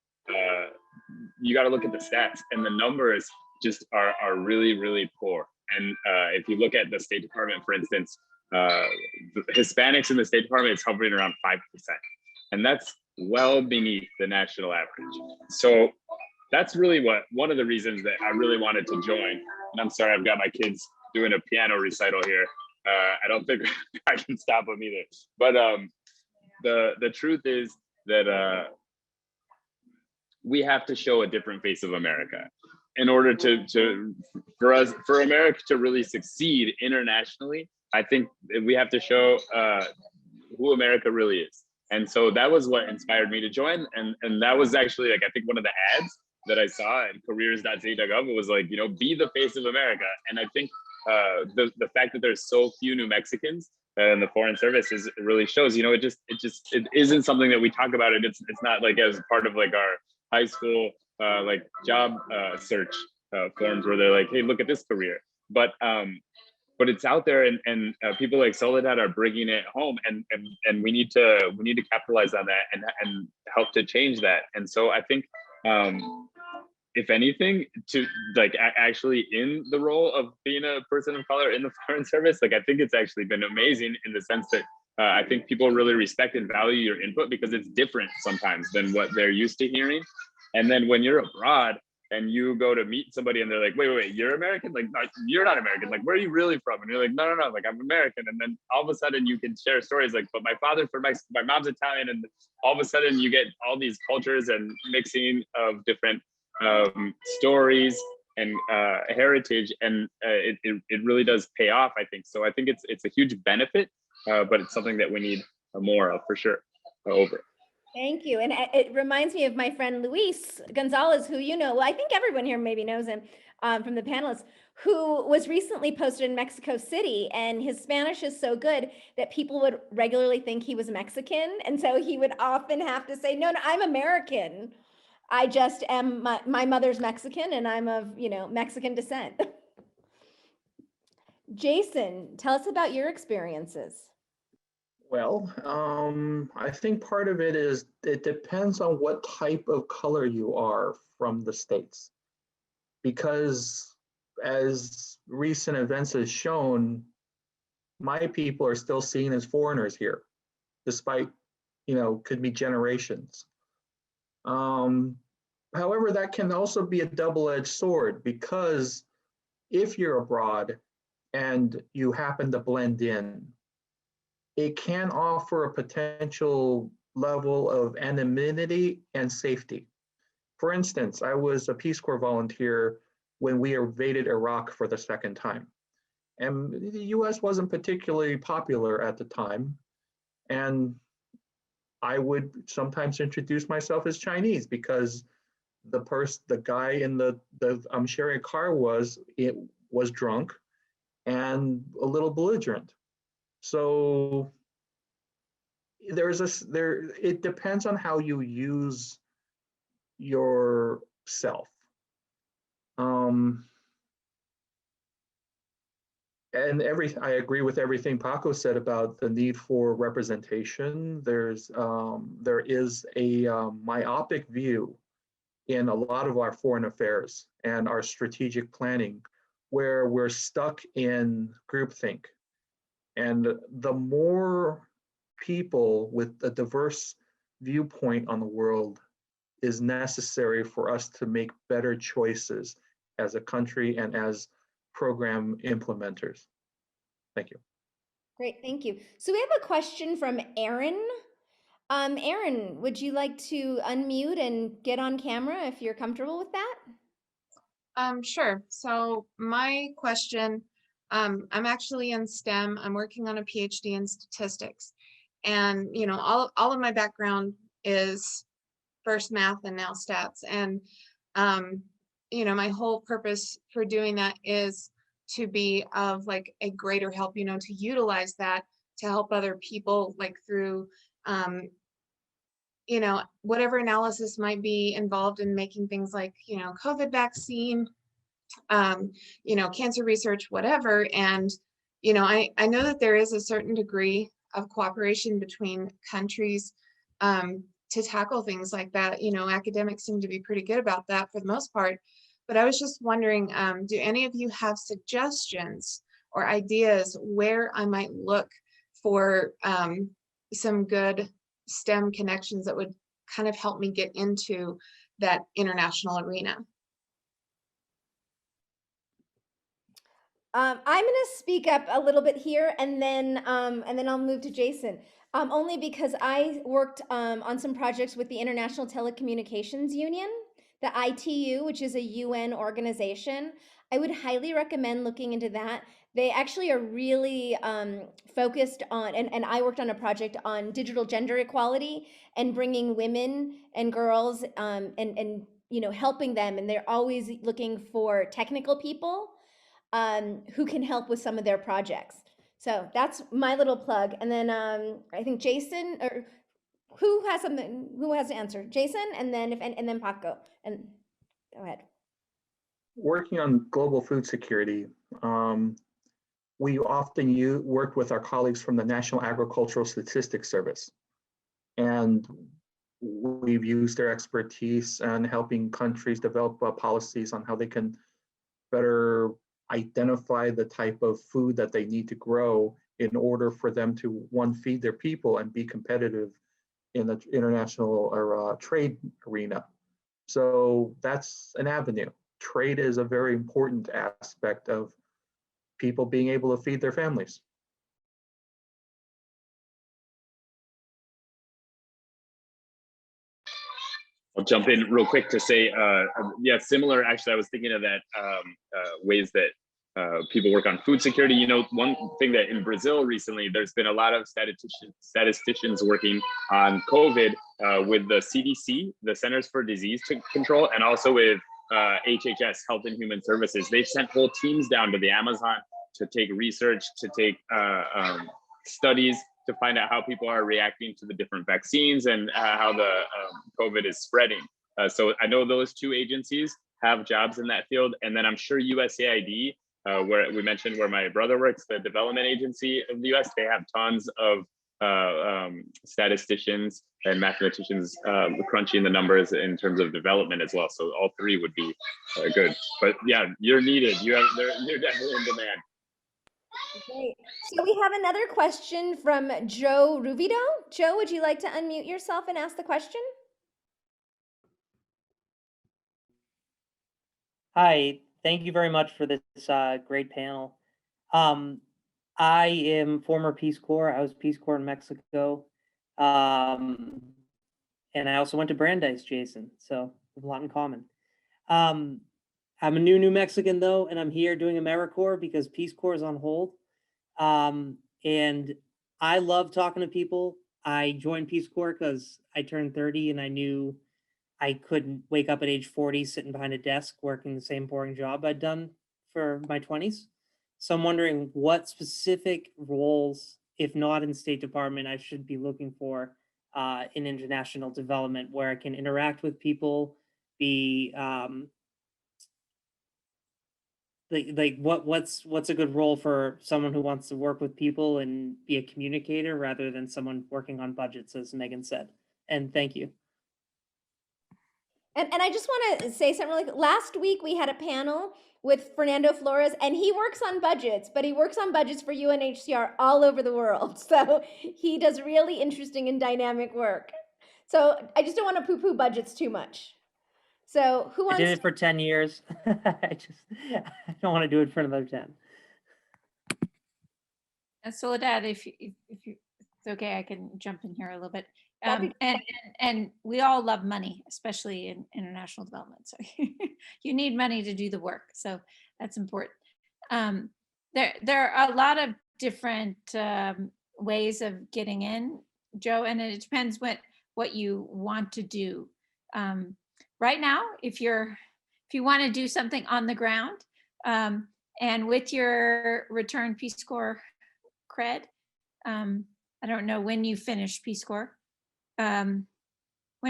you got to look at the stats, and the numbers just are really, really poor. And if you look at the State Department, for instance, the Hispanics in the State Department is hovering around 5%. And that's well beneath the national average. So that's really one of the reasons that I really wanted to join. And I'm sorry, I've got my kids doing a piano recital here. I don't think I can stop them either. But the truth is that we have to show a different face of America in order for America to really succeed internationally. I think we have to show who America really is. And so that was what inspired me to join. And that was actually, like, I think one of the ads that I saw in careers.state.gov, it was like, be the face of America. And I think the fact that there's so few New Mexicans in the Foreign Service really shows, it isn't something that we talk about. It's not like as part of like our high school like job search forms where they're like, hey, look at this career. But it's out there, and people like Soledad are bringing it home, and we need to capitalize on that and help to change that. And so I think, if anything, to like actually in the role of being a person of color in the Foreign Service, like I think it's actually been amazing in the sense that I think people really respect and value your input, because it's different sometimes than what they're used to hearing. And then when you're abroad and you go to meet somebody and they're like, wait, you're American? Like, no, you're not American. Like, where are you really from? And you're like, no, like, I'm American. And then all of a sudden you can share stories like, but my father's from Mexico, my mom's Italian. And all of a sudden you get all these cultures and mixing of different stories and heritage. And it really does pay off, I think. So I think it's a huge benefit, but it's something that we need more of for sure over. Thank you. And it reminds me of my friend Luis Gonzalez, who well, I think everyone here maybe knows him from the panelists, who was recently posted in Mexico City, and his Spanish is so good that people would regularly think he was Mexican. And so he would often have to say, no, I'm American. I just am, my mother's Mexican and I'm of, Mexican descent. Jason, tell us about your experiences. Well, I think part of it is it depends on what type of color you are from the States. Because as recent events has shown, my people are still seen as foreigners here, despite, could be generations. However, that can also be a double-edged sword, because if you're abroad and you happen to blend in, it can offer a potential level of anonymity and safety. For instance, I was a Peace Corps volunteer when we invaded Iraq for the second time. And the US wasn't particularly popular at the time. And I would sometimes introduce myself as Chinese, because the guy in the I'm sharing a car was drunk and a little belligerent. So it depends on how you use yourself. And I agree with everything Paco said about the need for representation. There is a myopic view in a lot of our foreign affairs and our strategic planning, where we're stuck in groupthink. And the more people with a diverse viewpoint on the world is necessary for us to make better choices as a country and as program implementers. Thank you. Great, thank you. So we have a question from Aaron. Aaron, would you like to unmute and get on camera if you're comfortable with that? Sure. So my question, I'm actually in STEM. I'm working on a PhD in statistics. And, all of my background is first math and now stats. And, my whole purpose for doing that is to be of like a greater help, to utilize that to help other people, like through, whatever analysis might be involved in making things like, COVID vaccine, cancer research, whatever. And, I know that there is a certain degree of cooperation between countries to tackle things like that. Academics seem to be pretty good about that for the most part. But I was just wondering, do any of you have suggestions or ideas where I might look for some good STEM connections that would kind of help me get into that international arena? I'm going to speak up a little bit here, and then I'll move to Jason. Only because I worked on some projects with the International Telecommunications Union, the ITU, which is a UN organization. I would highly recommend looking into that. They actually are really focused on, and I worked on a project on digital gender equality and bringing women and girls and helping them. And they're always looking for technical people who can help with some of their projects. So that's my little plug. And then I think Jason, or who has to answer? Jason, and then and then Paco. And go ahead. Working on global food security, we often worked with our colleagues from the National Agricultural Statistics Service. And we've used their expertise in helping countries develop policies on how they can better identify the type of food that they need to grow in order for them to, one, feed their people and be competitive in the international or trade arena. So that's an avenue. Trade is a very important aspect of people being able to feed their families. I'll jump in real quick to say, yeah, similar. Actually, I was thinking of that ways that people work on food security. One thing that in Brazil recently, there's been a lot of statisticians working on COVID with the CDC, the Centers for Disease Control, and also with HHS, Health and Human Services. They've sent whole teams down to the Amazon to take research, to take studies, to find out how people are reacting to the different vaccines and how the COVID is spreading. So I know those two agencies have jobs in that field. And then I'm sure USAID, where we mentioned where my brother works, the development agency of the US, they have tons of statisticians and mathematicians crunching the numbers in terms of development as well. So all three would be good. But yeah, you're needed. You're definitely in demand. Great. So we have another question from Joe Ruvido. Joe, would you like to unmute yourself and ask the question? Hi, thank you very much for this great panel. I am former Peace Corps. I was Peace Corps in Mexico. And I also went to Brandeis, Jason, so we have a lot in common. I'm a New Mexican though, and I'm here doing AmeriCorps because Peace Corps is on hold. And I love talking to people. I joined Peace Corps because I turned 30 and I knew I couldn't wake up at age 40 sitting behind a desk working the same boring job I'd done for my 20s. So I'm wondering what specific roles, if not in State Department, I should be looking for in international development where I can interact with people, be what's a good role for someone who wants to work with people and be a communicator rather than someone working on budgets, as Megan said. And thank you. And I just want to say something really quick. Last week we had a panel with Fernando Flores, and he works on budgets, but he works on budgets for UNHCR all over the world. So he does really interesting and dynamic work. So I just don't want to poo-poo budgets too much. So who I wants did it for 10 years. I don't want to do it for another 10. And Soledad, if it's okay, I can jump in here a little bit. That'd be And we all love money, especially in international development. So you need money to do the work. So that's important. There are a lot of different ways of getting in, Joe, and it depends what you want to do. Right now, if you want to do something on the ground, and with your return Peace Corps cred, I don't know when you finished Peace Corps. When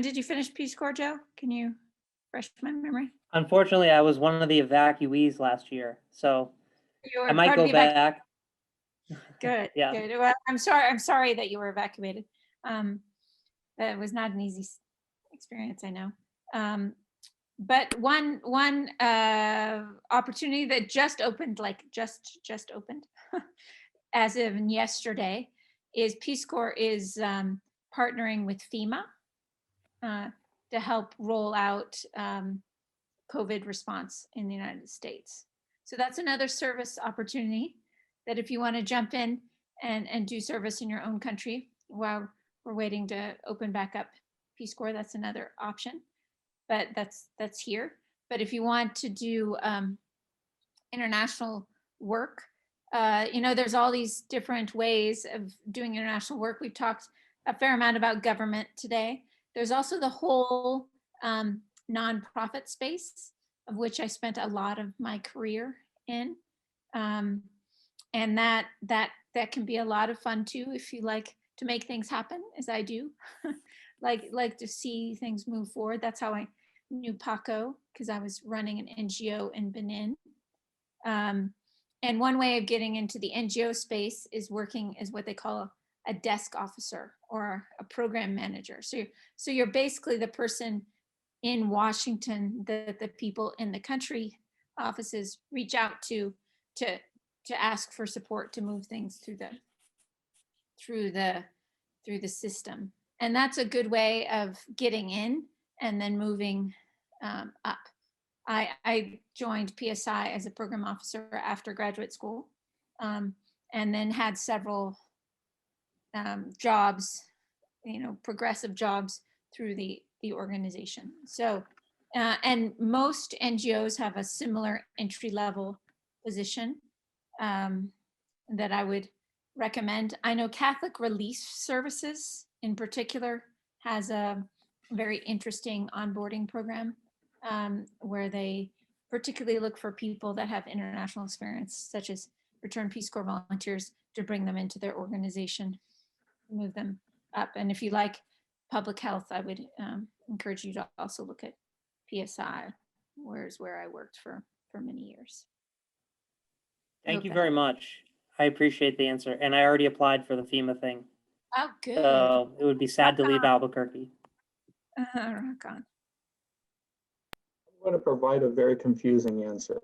did you finish Peace Corps, Joe? Can you refresh my memory? Unfortunately, I was one of the evacuees last year, so I might go back. Good. Yeah. Good. Well, I'm sorry that you were evacuated. That was not an easy experience, I know. But one opportunity that just opened, like just opened, as of yesterday, is Peace Corps is partnering with FEMA to help roll out COVID response in the United States. So that's another service opportunity that if you want to jump in and do service in your own country while we're waiting to open back up Peace Corps, that's another option. But that's here. But if you want to do international work, there's all these different ways of doing international work. We've talked a fair amount about government today. There's also the whole nonprofit space, of which I spent a lot of my career in. And that can be a lot of fun too, if you like to make things happen, as I do. like to see things move forward. That's how I knew Paco, because I was running an NGO in Benin. And one way of getting into the NGO space is working as what they call a desk officer or a program manager. So you're basically the person in Washington that the people in the country offices reach out to ask for support to move things through the system. And that's a good way of getting in and then moving up. I joined PSI as a program officer after graduate school, and then had several jobs, progressive jobs through the organization. So, and most NGOs have a similar entry level position that I would recommend. I know Catholic Relief Services in particular has a very interesting onboarding program where they particularly look for people that have international experience, such as returned Peace Corps volunteers, to bring them into their organization, move them up. And if you like public health, I would encourage you to also look at PSI, where I worked for many years. Thank you very much. I appreciate the answer. And I already applied for the FEMA thing. Oh, good. So it would be sad to leave Albuquerque. Rock on. I'm going to provide a very confusing answer.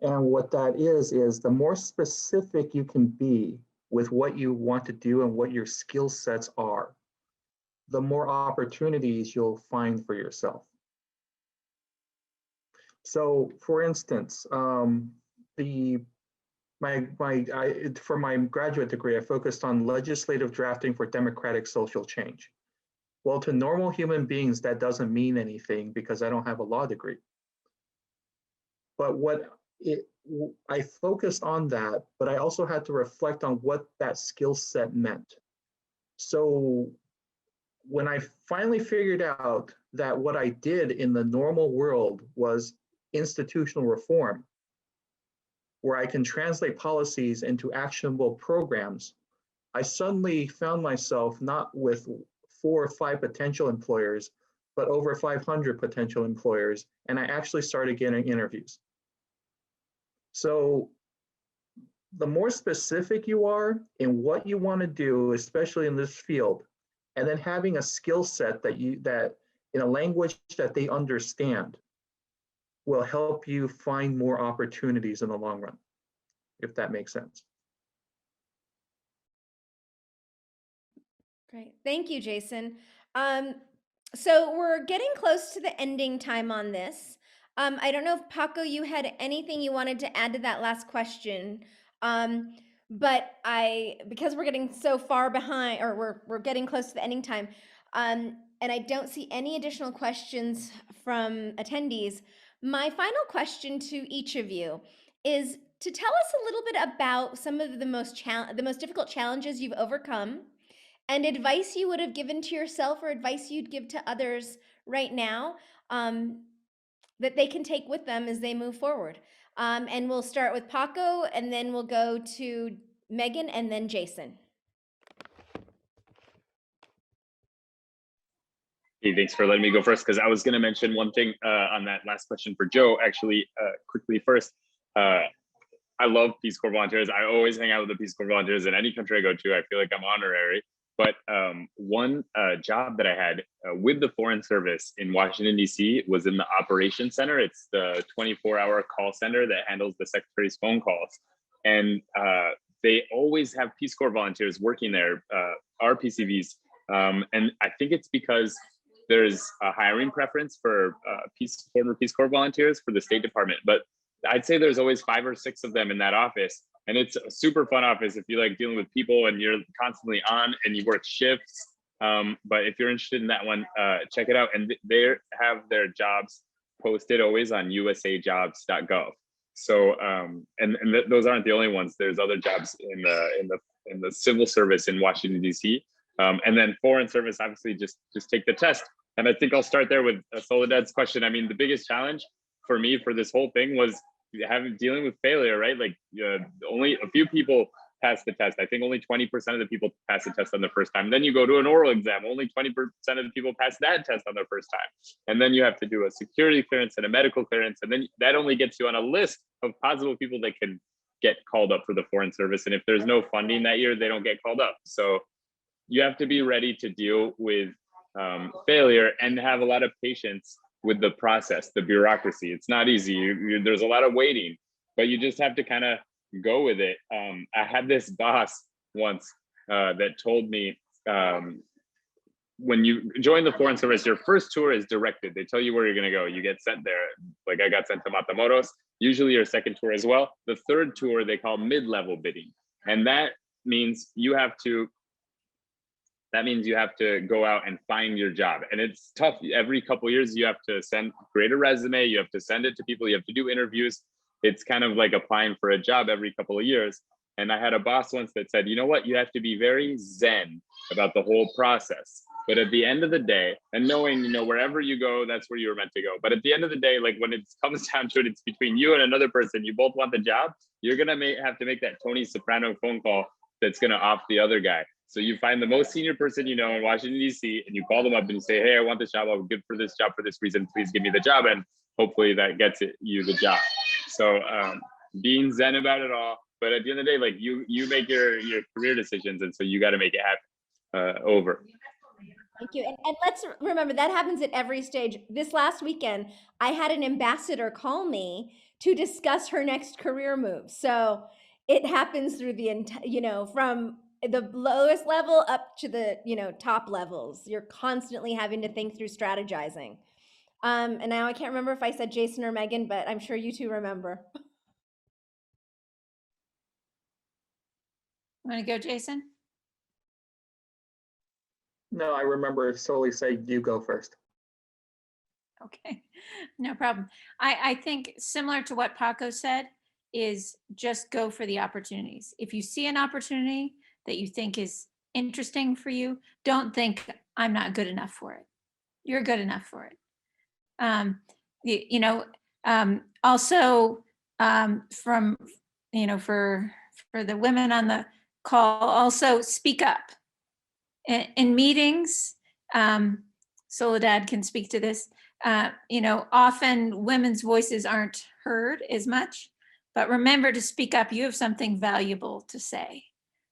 And what that is the more specific you can be with what you want to do and what your skill sets are, the more opportunities you'll find for yourself. So for instance, for my graduate degree, I focused on legislative drafting for democratic social change. Well, to normal human beings, that doesn't mean anything because I don't have a law degree. But I focused on that, but I also had to reflect on what that skill set meant. So when I finally figured out that what I did in the normal world was institutional reform, where I can translate policies into actionable programs, I suddenly found myself not with 4 or 5 potential employers, but over 500 potential employers, and I actually started getting interviews. So the more specific you are in what you want to do, especially in this field, and then having a skill set that in a language that they understand will help you find more opportunities in the long run, if that makes sense. Great. Thank you, Jason. So we're getting close to the ending time on this. I don't know if Paco, you had anything you wanted to add to that last question. But because we're getting so far behind, or we're getting close to the ending time, and I don't see any additional questions from attendees, my final question to each of you is to tell us a little bit about some of the most difficult challenges you've overcome, and advice you would have given to yourself or advice you'd give to others right now, that they can take with them as they move forward. And we'll start with Paco, and then we'll go to Megan, and then Jason. Hey, thanks for letting me go first, because I was going to mention one thing on that last question for Joe, actually, quickly first. I love Peace Corps volunteers. I always hang out with the Peace Corps volunteers in any country I go to. I feel like I'm honorary. But one job that I had with the Foreign Service in Washington, D.C. was in the Operations Center. It's the 24-hour call center that handles the Secretary's phone calls. And they always have Peace Corps volunteers working there, our PCVs. And I think it's because there's a hiring preference for former Peace Corps volunteers for the State Department. But I'd say there's always 5 or 6 of them in that office. And it's a super fun office if you like dealing with people and you're constantly on and you work shifts. But if you're interested in that one, check it out. And they have their jobs posted always on usajobs.gov. So, those aren't the only ones. There's other jobs in the civil service in Washington, D.C. And then Foreign Service, obviously, just take the test. And I think I'll start there with Soledad's question. I mean, the biggest challenge for me for this whole thing was dealing with failure, right? Like only a few people pass the test. I think only 20% of the people pass the test on the first time. Then you go to an oral exam. Only 20% of the people pass that test on their first time. And then you have to do a security clearance and a medical clearance. And then that only gets you on a list of possible people that can get called up for the Foreign Service. And if there's no funding that year, they don't get called up. So you have to be ready to deal with failure and have a lot of patience with the process, the bureaucracy. It's not easy. There's a lot of waiting, but you just have to kind of go with it. I had this boss once that told me, when you join the Foreign Service, your first tour is directed. They tell you where you're going to go. You get sent there. Like I got sent to Matamoros, usually your second tour as well. The third tour they call mid-level bidding. And that means you have to go out and find your job. And it's tough. Every couple of years, you have to create a resume. You have to send it to people. You have to do interviews. It's kind of like applying for a job every couple of years. And I had a boss once that said, you know what, you have to be very zen about the whole process. But at the end of the day, and knowing, wherever you go, that's where you were meant to go. But at the end of the day, like when it comes down to it, it's between you and another person. You both want the job. You're going to have to make that Tony Soprano phone call that's going to off the other guy. So you find the most senior person in Washington, D.C., and you call them up and you say, hey, I want this job. I'm good for this job for this reason. Please give me the job. And hopefully that gets you the job. So being zen about it all. But at the end of the day, like you make your career decisions. And so you got to make it happen over. Thank you. And let's remember that happens at every stage. This last weekend, I had an ambassador call me to discuss her next career move. So it happens through the entire, from the lowest level up to the, top levels. You're constantly having to think through strategizing. And now I can't remember if I said Jason or Megan, but I'm sure you two remember. Want to go, Jason? No, I remember Soli said you go first. Okay, no problem. I think similar to what Paco said is just go for the opportunities. If you see an opportunity that you think is interesting for you, don't think I'm not good enough for it. You're good enough for it. Also from, for the women on the call, also speak up. In meetings, Soledad can speak to this, often women's voices aren't heard as much, but remember to speak up. You have something valuable to say.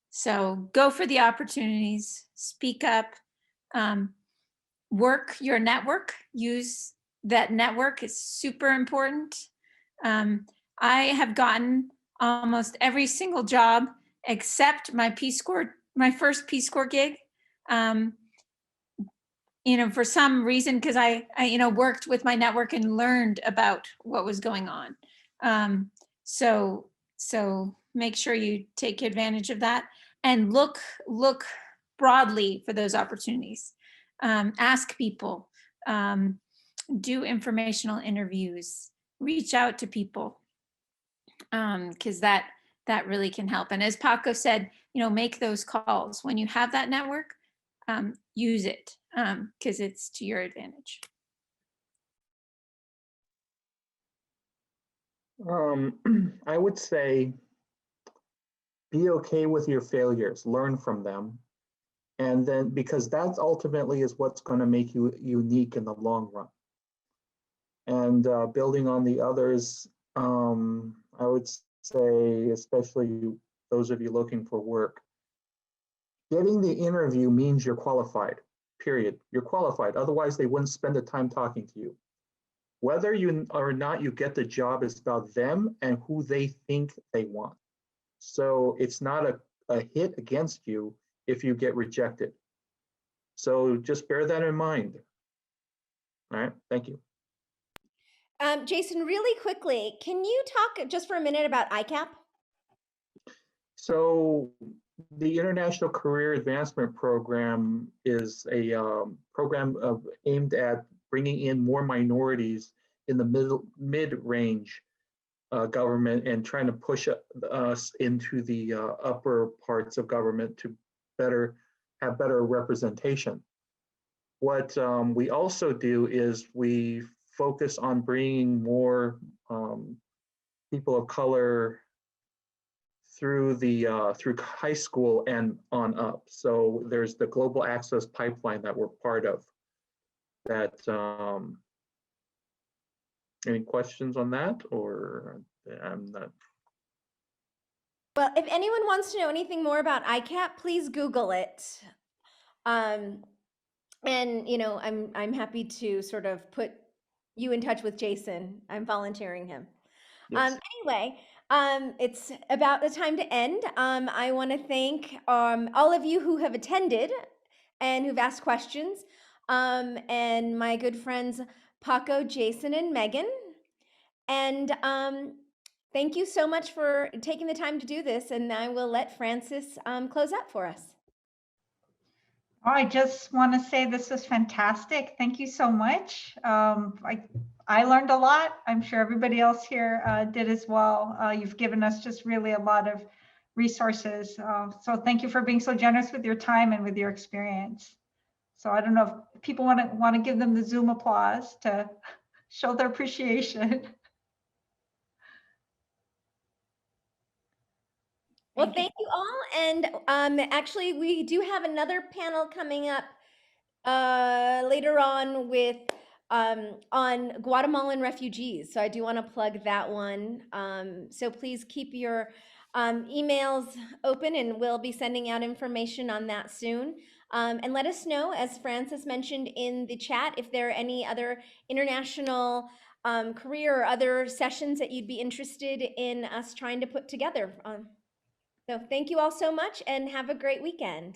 So go for the opportunities, speak up, work your network, use that network is super important. I have gotten almost every single job except my first Peace Corps gig. For some reason, because I worked with my network and learned about what was going on. So make sure you take advantage of that and look broadly for those opportunities. Ask people, do informational interviews, reach out to people, because that really can help. And as Paco said, make those calls. When you have that network, use it, because it's to your advantage. I would say be okay with your failures, learn from them. And then, because that ultimately is what's going to make you unique in the long run. And building on the others, I would say, especially those of you looking for work, getting the interview means you're qualified, period. You're qualified. Otherwise, they wouldn't spend the time talking to you. Whether you or not you get the job is about them and who they think they want. So it's not a hit against you if you get rejected. So just bear that in mind. All right, thank you. Jason, really quickly, can you talk just for a minute about ICAP? So the International Career Advancement Program is a program aimed at bringing in more minorities in the mid-range government and trying to push us into the upper parts of government to have better representation. What we also do is we focus on bringing more people of color through high school and on up. So there's the Global Access Pipeline that we're part of. That any questions on that, or I'm not? Well, if anyone wants to know anything more about ICAP, please Google it. And I'm happy to sort of put you in touch with Jason. I'm volunteering him. Yes. Anyway, it's about the time to end. I want to thank all of you who have attended and who've asked questions, and my good friends Paco, Jason, and Megan. And thank you so much for taking the time to do this. And I will let Francis close out for us. I just want to say this was fantastic. Thank you so much. I learned a lot. I'm sure everybody else here did as well. You've given us just really a lot of resources. So thank you for being so generous with your time and with your experience. So I don't know if people want to give them the Zoom applause to show their appreciation. Well, thank you all. And actually, we do have another panel coming up later on with on Guatemalan refugees. So I do want to plug that one. So please keep your emails open, and we'll be sending out information on that soon. And let us know, as Francis mentioned in the chat, if there are any other international career or other sessions that you'd be interested in us trying to put together. So thank you all so much and have a great weekend.